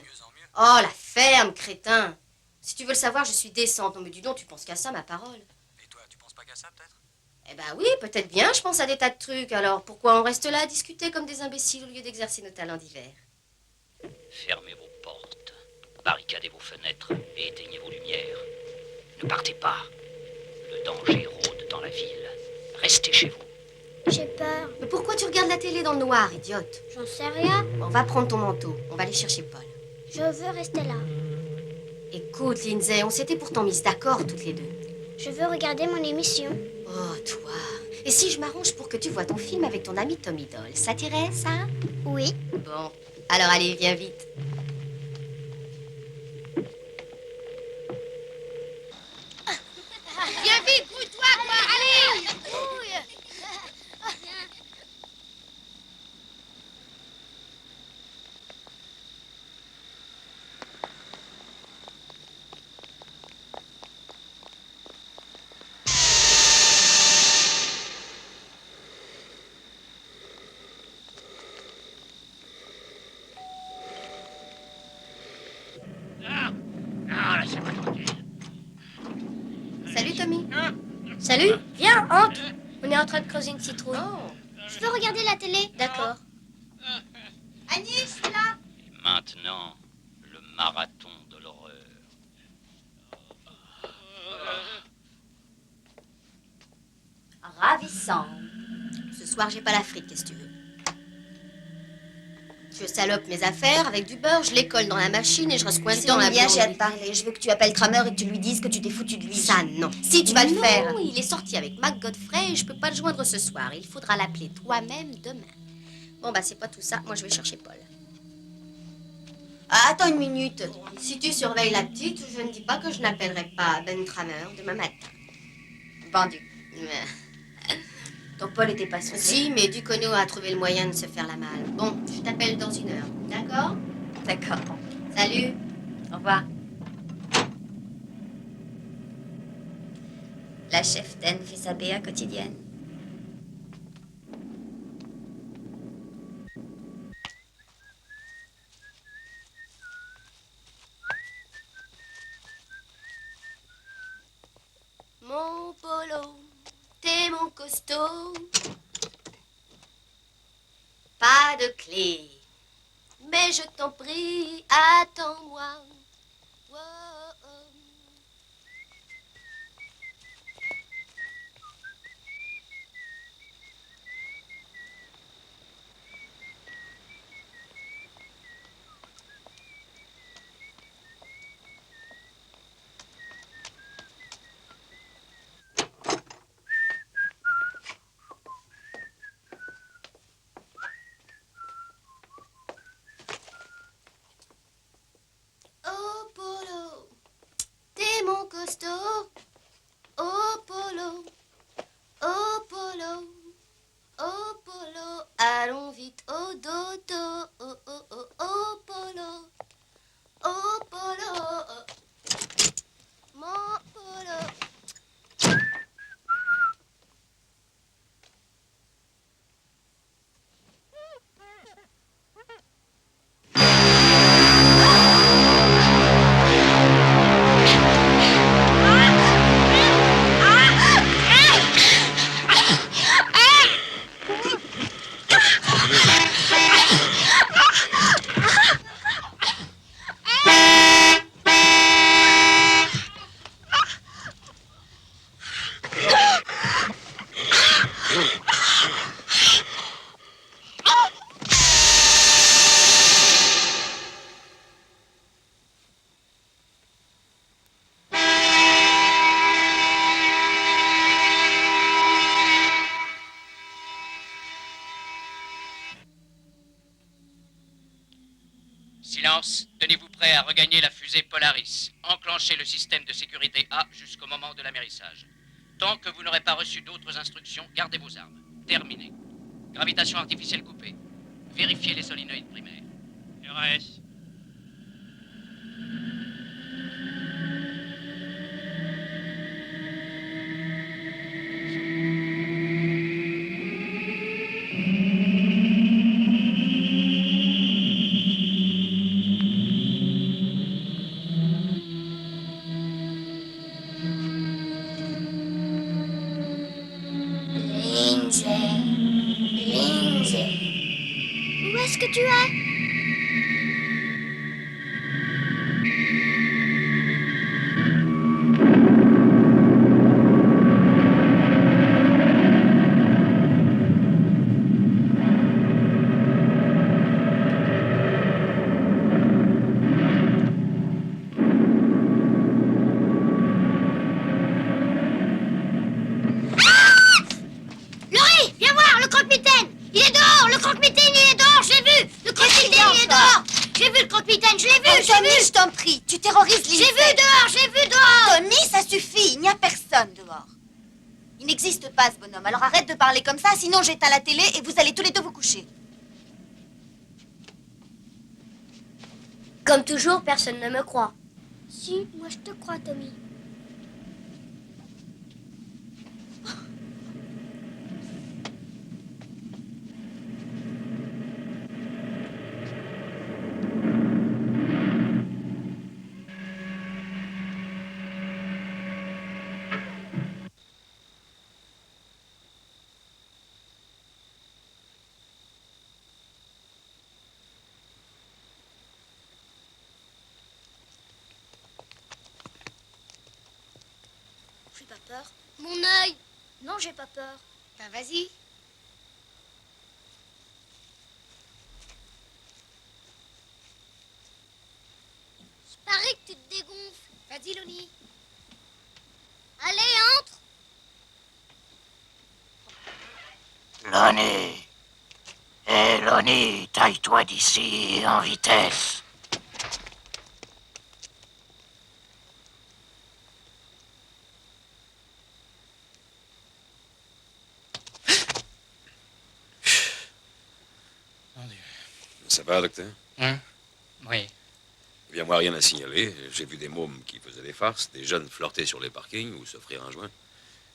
Oh, la ferme, crétin. Si tu veux le savoir, je suis décente. Non, mais dis donc, tu penses qu'à ça, ma parole. Et toi, tu penses pas qu'à ça, peut-être? Eh ben oui, peut-être bien, je pense à des tas de trucs. Alors, pourquoi on reste là à discuter comme des imbéciles au lieu d'exercer nos talents divers? Fermez vos portes, barricadez vos fenêtres et éteignez vos lumières. Ne partez pas. Le danger rôde dans la ville. Restez chez vous. J'ai peur. Mais pourquoi tu regardes la télé dans le noir, idiote? J'en sais rien. On va prendre ton manteau. On va aller chercher Paul. Je veux rester là. Écoute, Lindsay, on s'était pourtant mises d'accord toutes les deux. Je veux regarder mon émission. Oh, toi. Et si je m'arrange pour que tu vois ton film avec ton ami Tommy Doll, ça t'irait, ça? Oui. Bon, alors allez, viens vite. Viens vite, grouille-toi, quoi. Allez! Salut, Tommy. Salut. Viens, entre. On est en train de creuser une citrouille. Oh. Je veux regarder la télé. D'accord. Agnès, là. Et maintenant, le marathon de l'horreur. Ravissant. Ce soir, j'ai pas la frite, qu'est-ce que tu veux? Je salope mes affaires avec du beurre, je les colle dans la machine et je reste coincée Tu dans t'en la bien, j'ai à buanderie. te parler. Je veux que tu appelles Kramer et que tu lui dises que tu t'es foutu de lui. Ça, non. Si, tu vas le faire. Non, il est sorti avec Mac Godfrey et je peux pas le joindre ce soir. Il faudra l'appeler toi-même demain. Bon, bah, c'est pas tout ça. Moi, je vais chercher Paul. Ah, attends une minute. Si tu surveilles la petite, je ne dis pas que je n'appellerai pas Ben Tramer demain matin. Vendu. Ton Paul était pas sauvé. Si, mais Ducono a trouvé le moyen de se faire la malle. Bon, je t'appelle dans 1 heure. D'accord? D'accord. Salut. Au revoir. La cheftaine fait sa BA quotidienne. Mon polo, t'es mon costaud. Pas de clé, mais je t'en prie, attends-moi. Wow, oh. Oh, Polo, Silence, tenez-vous prêt à regagner la fusée Polaris. Enclenchez le système de sécurité A jusqu'au moment de l'amérissage. Tant que vous n'aurez pas reçu d'autres instructions, gardez vos armes. Terminé. Gravitation artificielle coupée. Vérifiez les solénoïdes primaires. RAS. Où est-ce que tu es? Laurie, viens voir, le croque-mitaine! Il est dehors, le croque-mitaine, il est dehors, je l'ai vu! Le croque-mitaine, il est dehors! J'ai vu le croque-mitaine, je l'ai vu, je l'ai vu! Je t'en prie, tu terrorises Lindsay. J'ai vu dehors! Tommy, ça suffit, il n'y a personne dehors. Il n'existe pas ce bonhomme, alors arrête de parler comme ça, sinon j'éteins la télé et vous allez tous les deux vous coucher. Comme toujours, personne ne me croit. Si, moi je te crois, Tommy. J'ai pas peur. Mon œil! Non, j'ai pas peur. Ben vas-y. Il paraît que tu te dégonfles. Vas-y, Loni. Allez, entre! Lonnie. Hé, Lonnie, taille-toi d'ici en vitesse. Ça va, docteur? Hein? Oui. Eh bien, moi, rien à signaler. J'ai vu des mômes qui faisaient des farces, des jeunes flirter sur les parkings ou s'offrir un joint.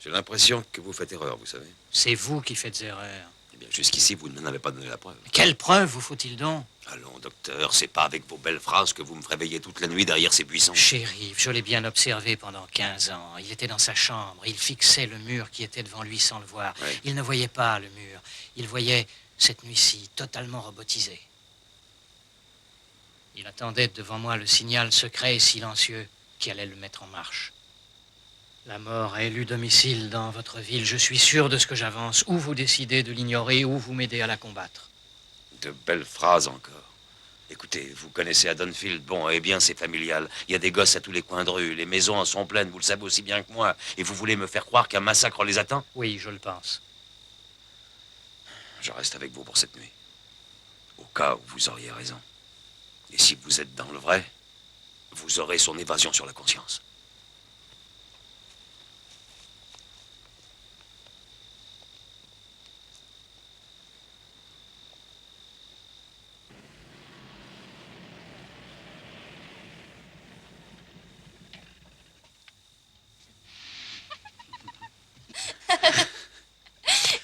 J'ai l'impression que vous faites erreur, vous savez. C'est vous qui faites erreur. Eh bien, jusqu'ici, vous ne m'en avez pas donné la preuve. Quelle preuve vous faut-il donc? Allons, docteur, c'est pas avec vos belles phrases que vous me ferez veiller toute la nuit derrière ces buissons. Shérif, je l'ai bien observé pendant 15 ans. Il était dans sa chambre. Il fixait le mur qui était devant lui sans le voir. Ouais. Il ne voyait pas le mur. Il voyait cette nuit-ci totalement robotisée. Il attendait devant moi le signal secret et silencieux qui allait le mettre en marche. La mort a élu domicile dans votre ville. Je suis sûr de ce que j'avance. Ou vous décidez de l'ignorer, ou vous m'aidez à la combattre. De belles phrases encore. Écoutez, vous connaissez Haddonfield. Bon, eh bien, c'est familial. Il y a des gosses à tous les coins de rue. Les maisons en sont pleines, vous le savez aussi bien que moi. Et vous voulez me faire croire qu'un massacre les attend? Oui, je le pense. Je reste avec vous pour cette nuit. Au cas où vous auriez raison. Et si vous êtes dans le vrai, vous aurez son évasion sur la conscience.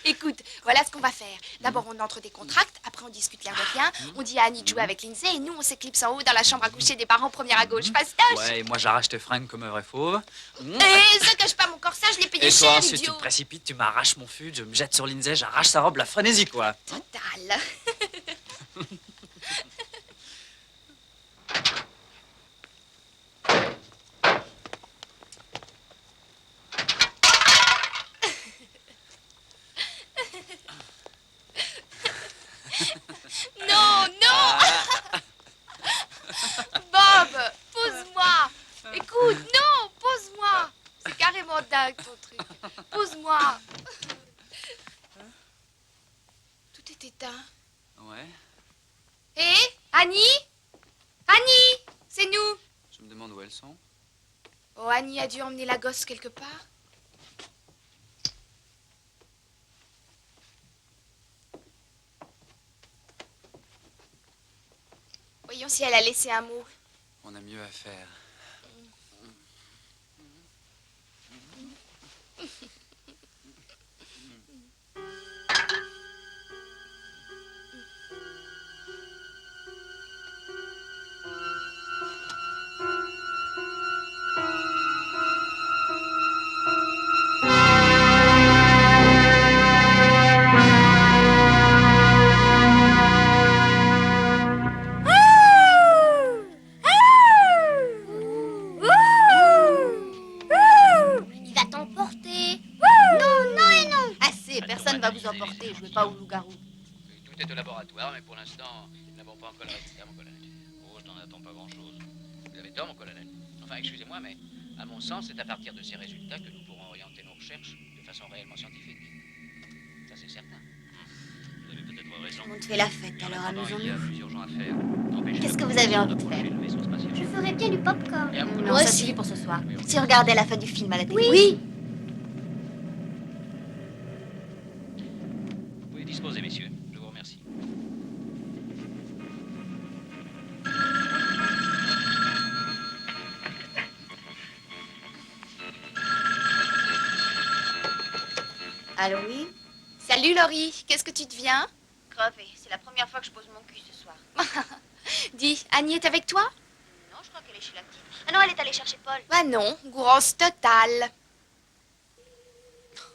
Écoute, voilà ce qu'on va faire. D'abord, on entre des contracts, après on discute l'air de rien, on dit à Annie de jouer avec Lindsay, et nous, on s'éclipse en haut dans la chambre à coucher des parents, première à gauche. Fastoche! Ouais, et moi j'arrache tes fringues comme un vrai fauve. Et ça cache pas mon corsage, je l'ai payé Et cher, toi, ensuite, tu idiot! te précipites, tu m'arraches mon fut, je me jette sur Lindsay, j'arrache sa robe, la frénésie, quoi. Total. Non, non! Bob, pose-moi! Écoute, non, pose-moi! C'est carrément dingue ton truc. Pose-moi! Tout est éteint. Ouais. Hé, Annie? Annie, c'est nous. Je me demande où elles sont. Oh, Annie a dû emmener la gosse quelque part. Voyons si elle a laissé un mot. On a mieux à faire. Il va t'emporter. Non, non et non. Assez, personne ne va vous emporter. Je veux pas au loup-garou. Tout est au laboratoire, mais pour l'instant, nous n'avons pas encore le résultat, mon colonel. Oh, je n'en attends pas grand-chose. Vous avez tort, mon colonel. Enfin, excusez-moi, mais à mon sens, c'est à partir de ces résultats que nous pourrons orienter nos recherches de façon réellement scientifique. Ça, c'est certain. Vous avez peut-être raison. On te fait la fête, alors Il y a amusons-nous. plus urgent à faire. Qu'est-ce que vous avez envie de faire? Je ferais bien du popcorn. Non, ça suffit pour ce soir. Si on regardait la fin du film à la télé. Oui. Vous pouvez disposer, messieurs. Je vous remercie. Allô, oui? Salut Laurie, qu'est-ce que tu deviens? Crevé. C'est la première fois que je pose mon cul ce soir. Dis, Annie est avec toi? Non, je crois qu'elle est chez la petite. Ah non, elle est allée chercher Paul. Bah non, grosse totale.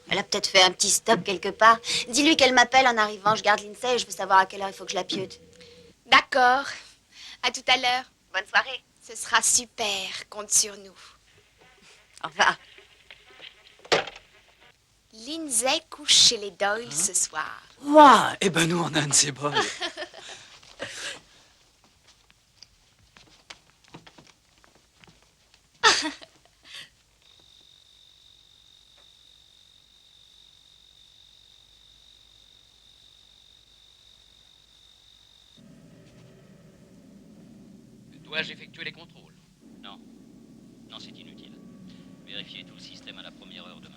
Elle a peut-être fait un petit stop quelque part. Dis-lui qu'elle m'appelle en arrivant. Je garde Lindsay et je veux savoir à quelle heure il faut que je la pieute. D'accord. À tout à l'heure. Bonne soirée. Ce sera super, compte sur nous. Au revoir. Lindsay couche chez les Doyle ce soir. Ouah, eh ben nous, on a un de ces bols. Dois-je effectuer les contrôles? Non. Non, c'est inutile. Vérifiez tout le système à la première heure demain.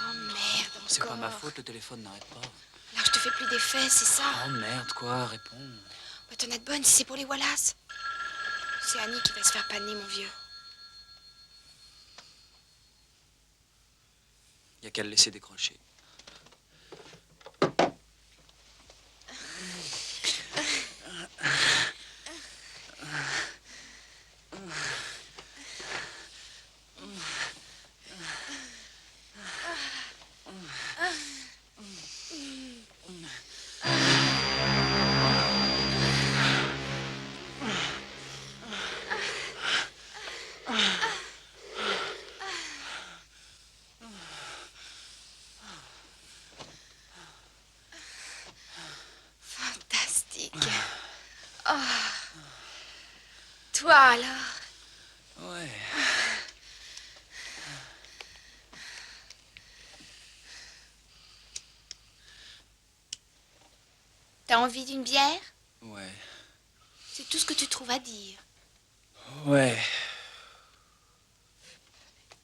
Oh merde, C'est pas ma encore. faute, le téléphone n'arrête pas. Alors je te fais plus d'effet, c'est ça? Oh merde, quoi, réponds. Bah t'en as de bonnes si c'est pour les Wallace. C'est Annie qui va se faire paner, mon vieux. Y a qu'à le laisser décrocher. Fantastique. Oh. Toi alors? Ouais. T'as envie d'une bière? Ouais. C'est tout ce que tu trouves à dire. Ouais.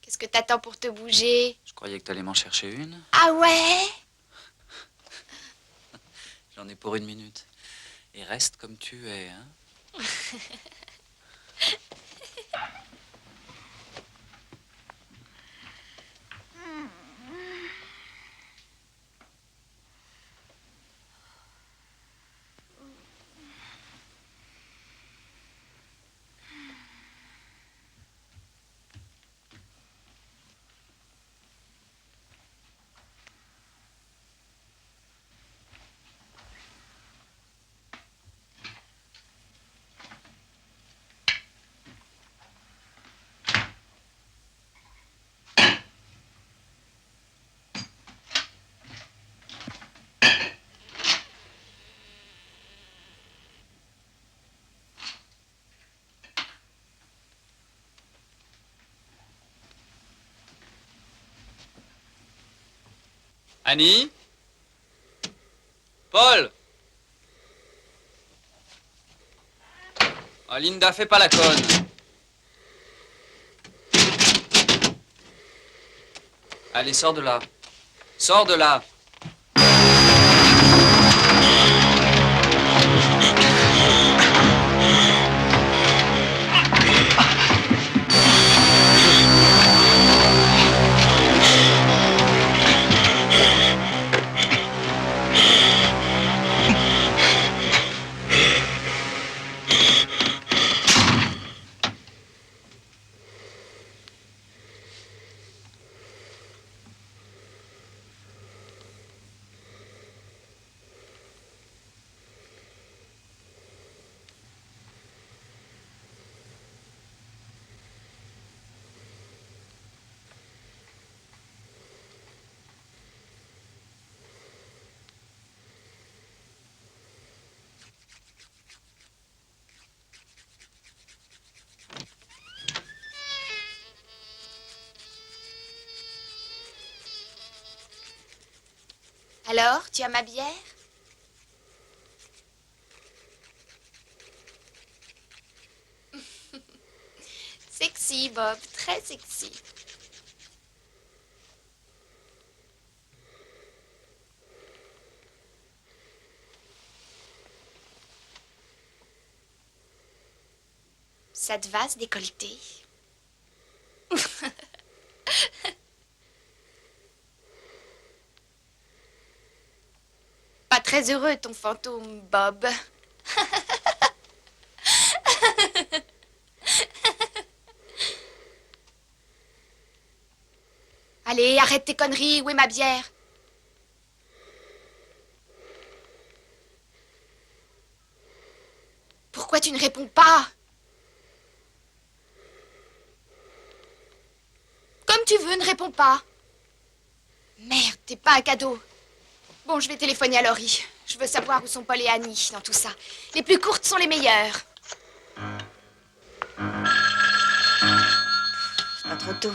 Qu'est-ce que t'attends pour te bouger? Je croyais que t'allais m'en chercher une. Ah ouais? J'en ai pour 1 minute. Et reste comme tu es, hein. Annie? Paul? Oh, Linda, fais pas la conne. Allez, sors de là. Sors de là. Alors, tu as ma bière? Sexy, Bob, très sexy. Ça te va, ce décolleté? Pas très heureux, ton fantôme, Bob. Allez, arrête tes conneries. Où est ma bière? Pourquoi tu ne réponds pas? Comme tu veux, ne réponds pas. Merde, t'es pas un cadeau. Bon, je vais téléphoner à Laurie. Je veux savoir où sont Paul et Annie dans tout ça. Les plus courtes sont les meilleures. C'est pas trop tôt.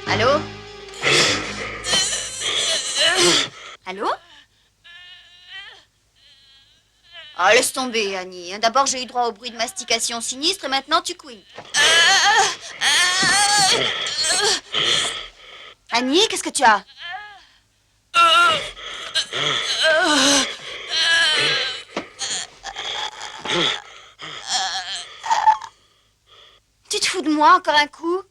Allô? Allô? Ah, laisse tomber, Annie. D'abord, j'ai eu droit au bruit de mastication sinistre et maintenant, tu couines. Annie, qu'est-ce que tu as? Tu te fous de moi encore un coup?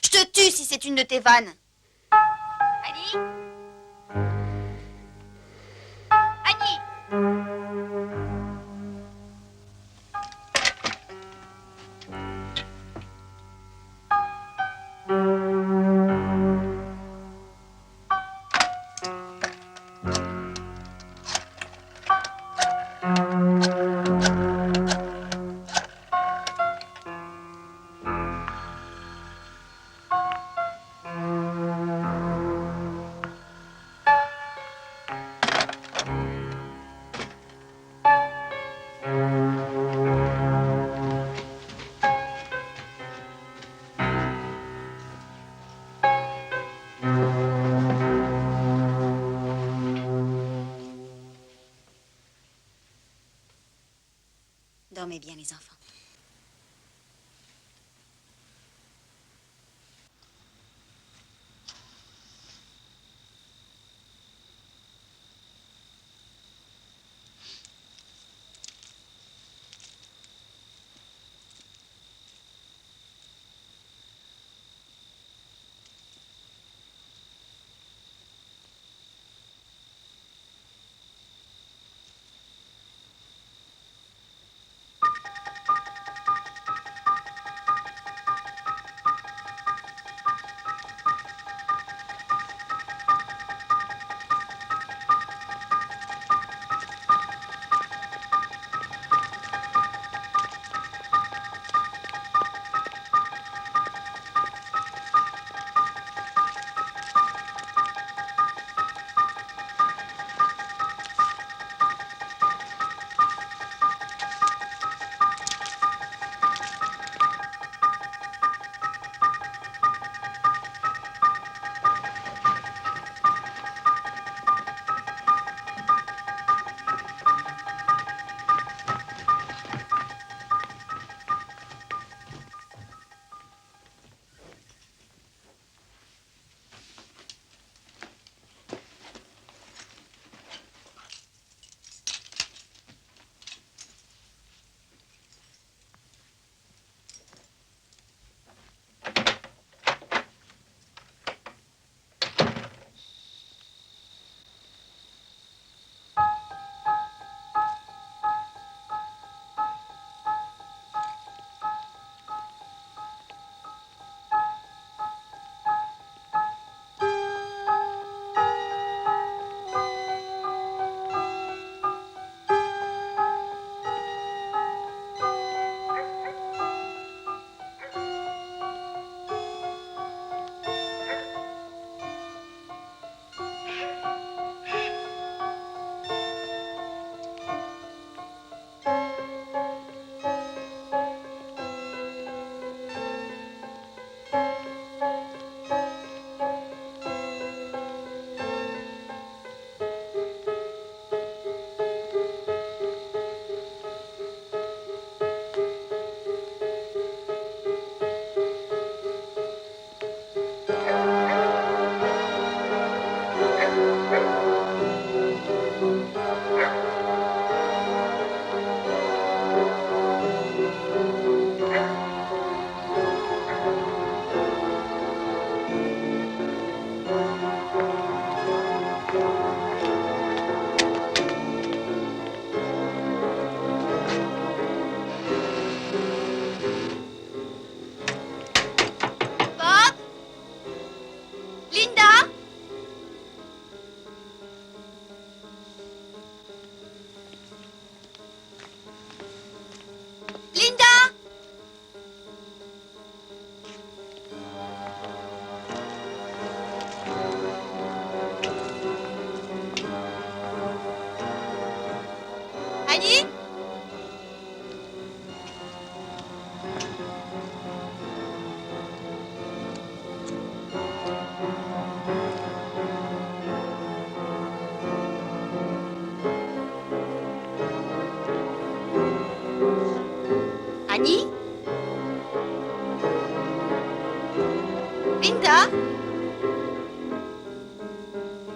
Je te tue si c'est une de tes vannes. Annie? Annie? Dormez bien, les enfants.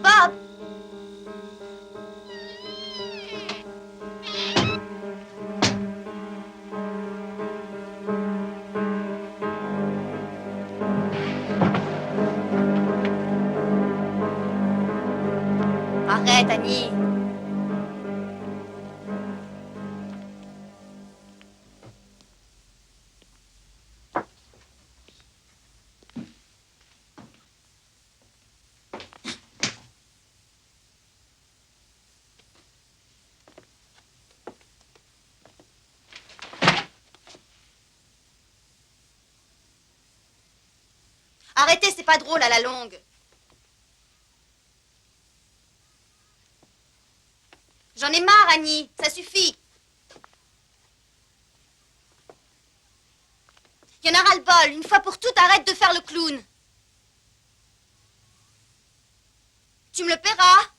Bob! Arrête, Annie. Arrêtez, c'est pas drôle à la longue. J'en ai marre, Annie. Ça suffit. Il y en a ras-le-bol. Une fois pour toutes, arrête de faire le clown. Tu me le paieras.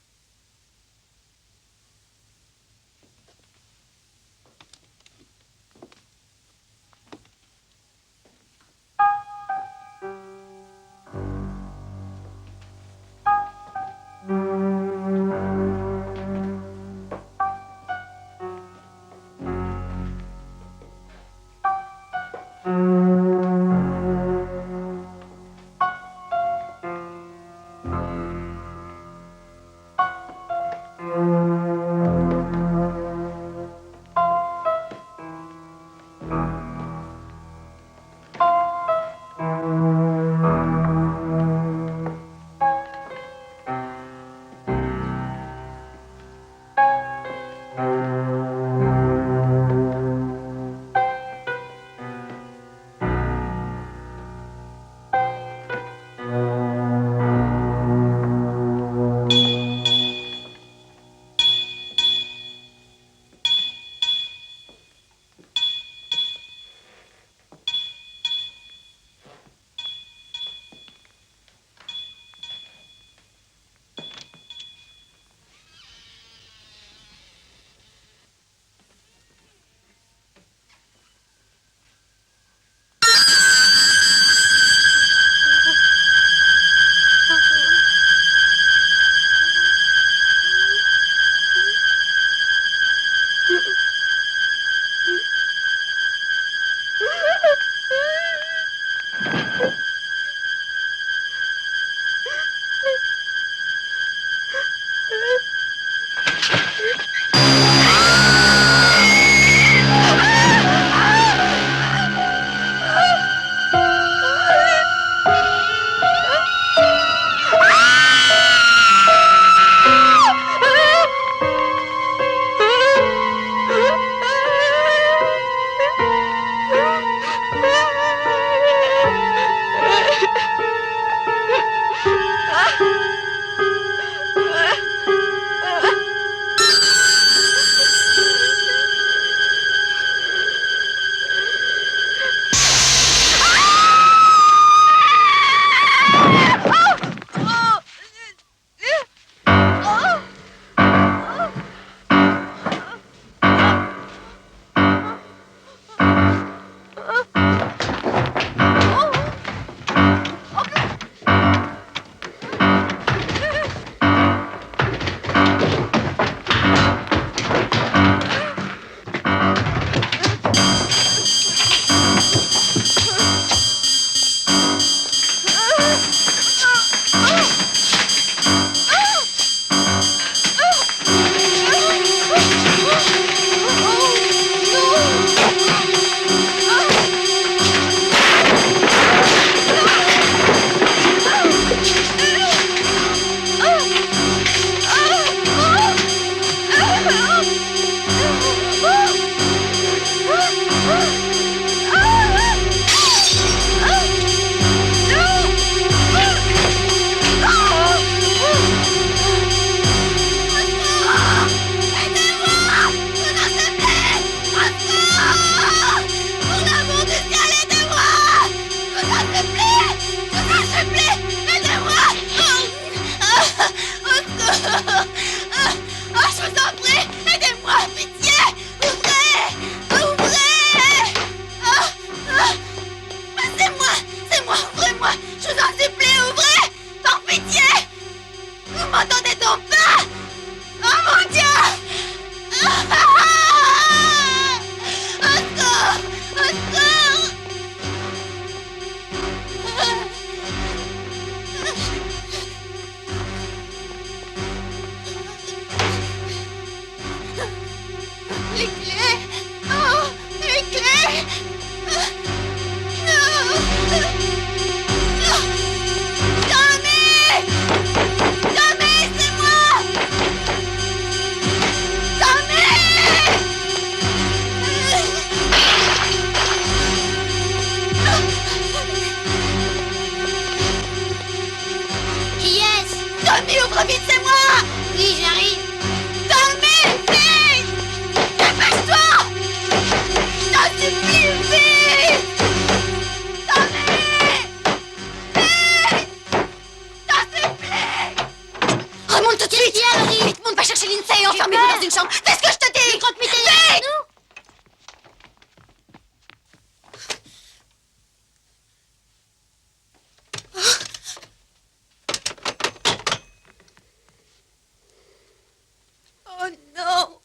Oui, j'arrive. Tommy, vite! Dépêche-toi! T'en supplie, vite! Tommy! Vite! T'en supplie! Remonte tout de suite. Vite, monte, va chercher Lindsay et enfermez-vous dans une chambre. Fais ce que je te dis. Les croque-mitaines, Vite! nous. Oh non!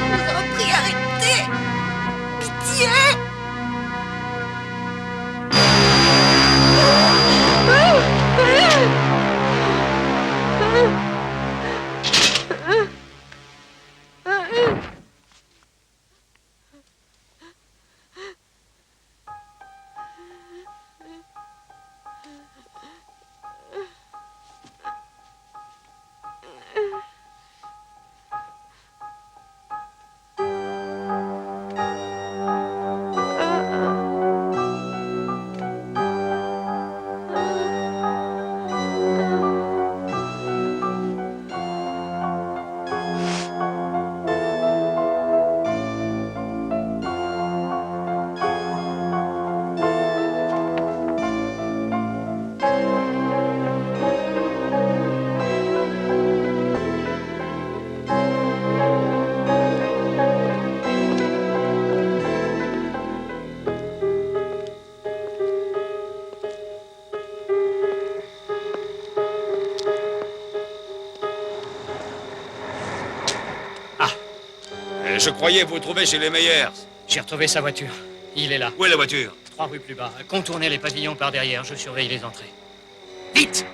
Je vous en prie, arrêtez! Pitié! Je croyais vous trouver chez les Meyers. J'ai retrouvé sa voiture. Il est là. Où est la voiture? 3 rues plus bas. Contournez les pavillons par derrière. Je surveille les entrées. Vite!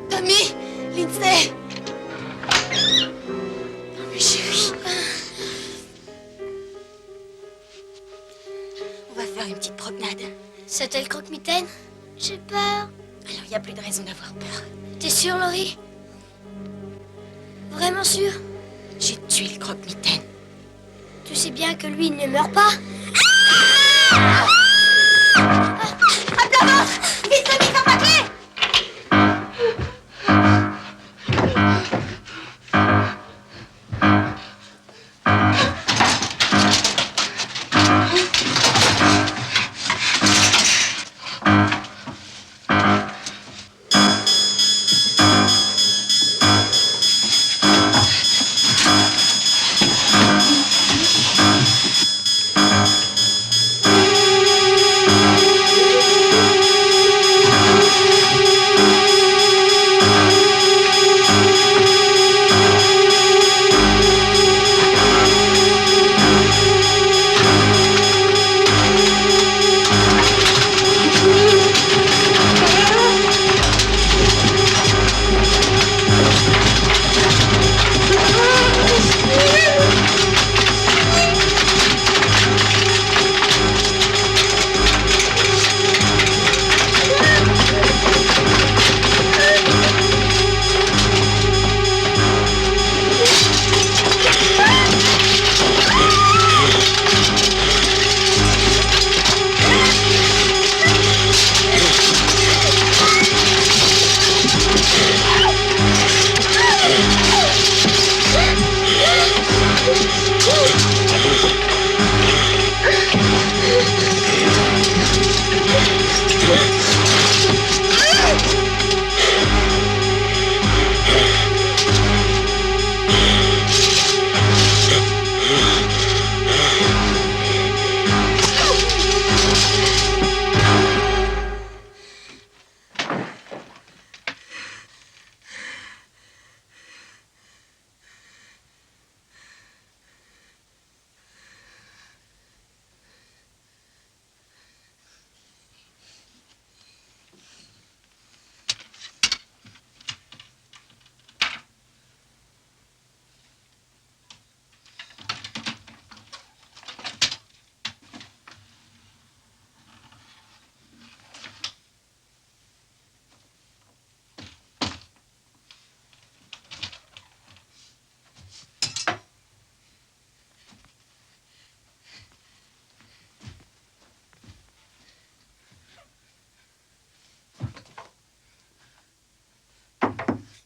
Tommy! Lindsay! Tommy, chérie. On va faire une petite promenade. C'était le croque-mitaine? J'ai peur. Alors, il n'y a plus de raison d'avoir peur. T'es sûre, Laurie? Vraiment sûre? J'ai tué le croque-mitaine. Tu sais bien que lui, il ne meurt pas? À plat ventre! Vite, Tommy, ferme la clé!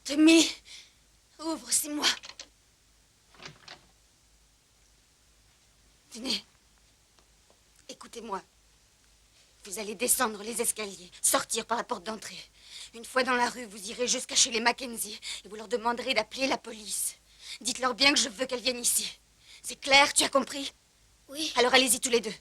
Tommy, ouvre, c'est moi. Venez. Écoutez-moi. Vous allez descendre les escaliers, sortir par la porte d'entrée. Une fois dans la rue, vous irez jusqu'à chez les Mackenzie et vous leur demanderez d'appeler la police. Dites-leur bien que je veux qu'elles viennent ici. C'est clair, tu as compris? Oui. Alors allez-y tous les deux.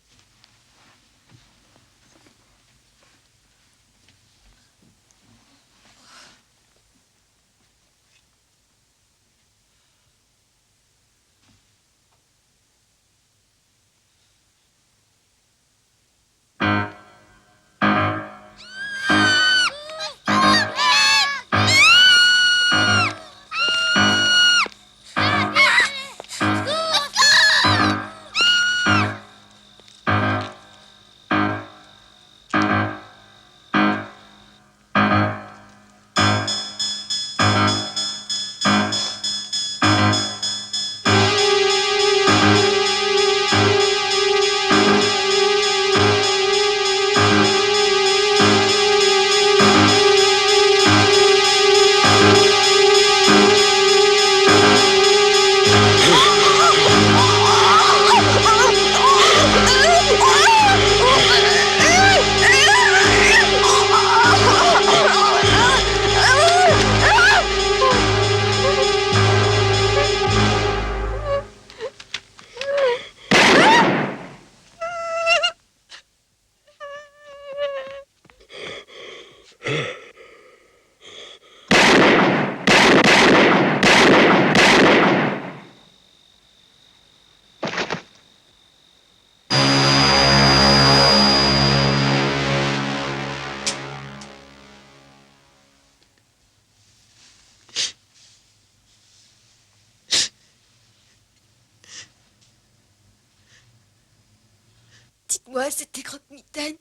Dites-moi, c'était croque-mitaine?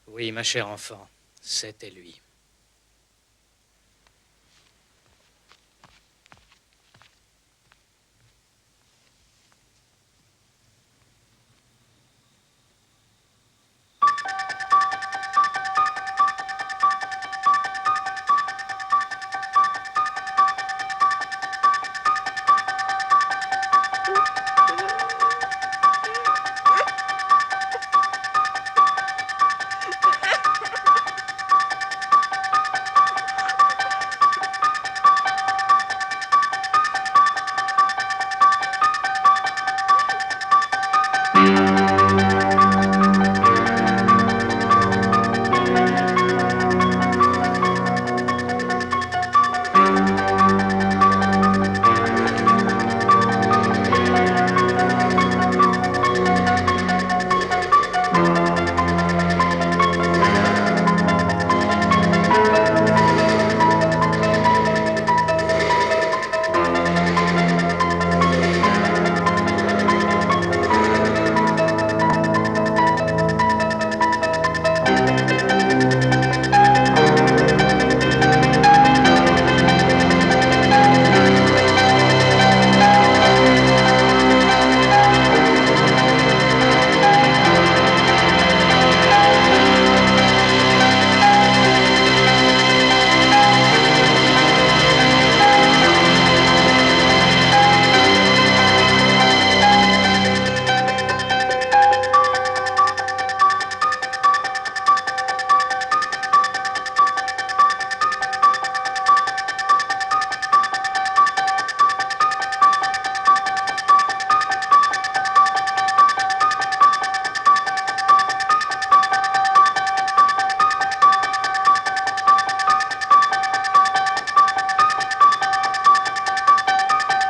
Oui, ma chère enfant, c'était lui.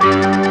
Thank you.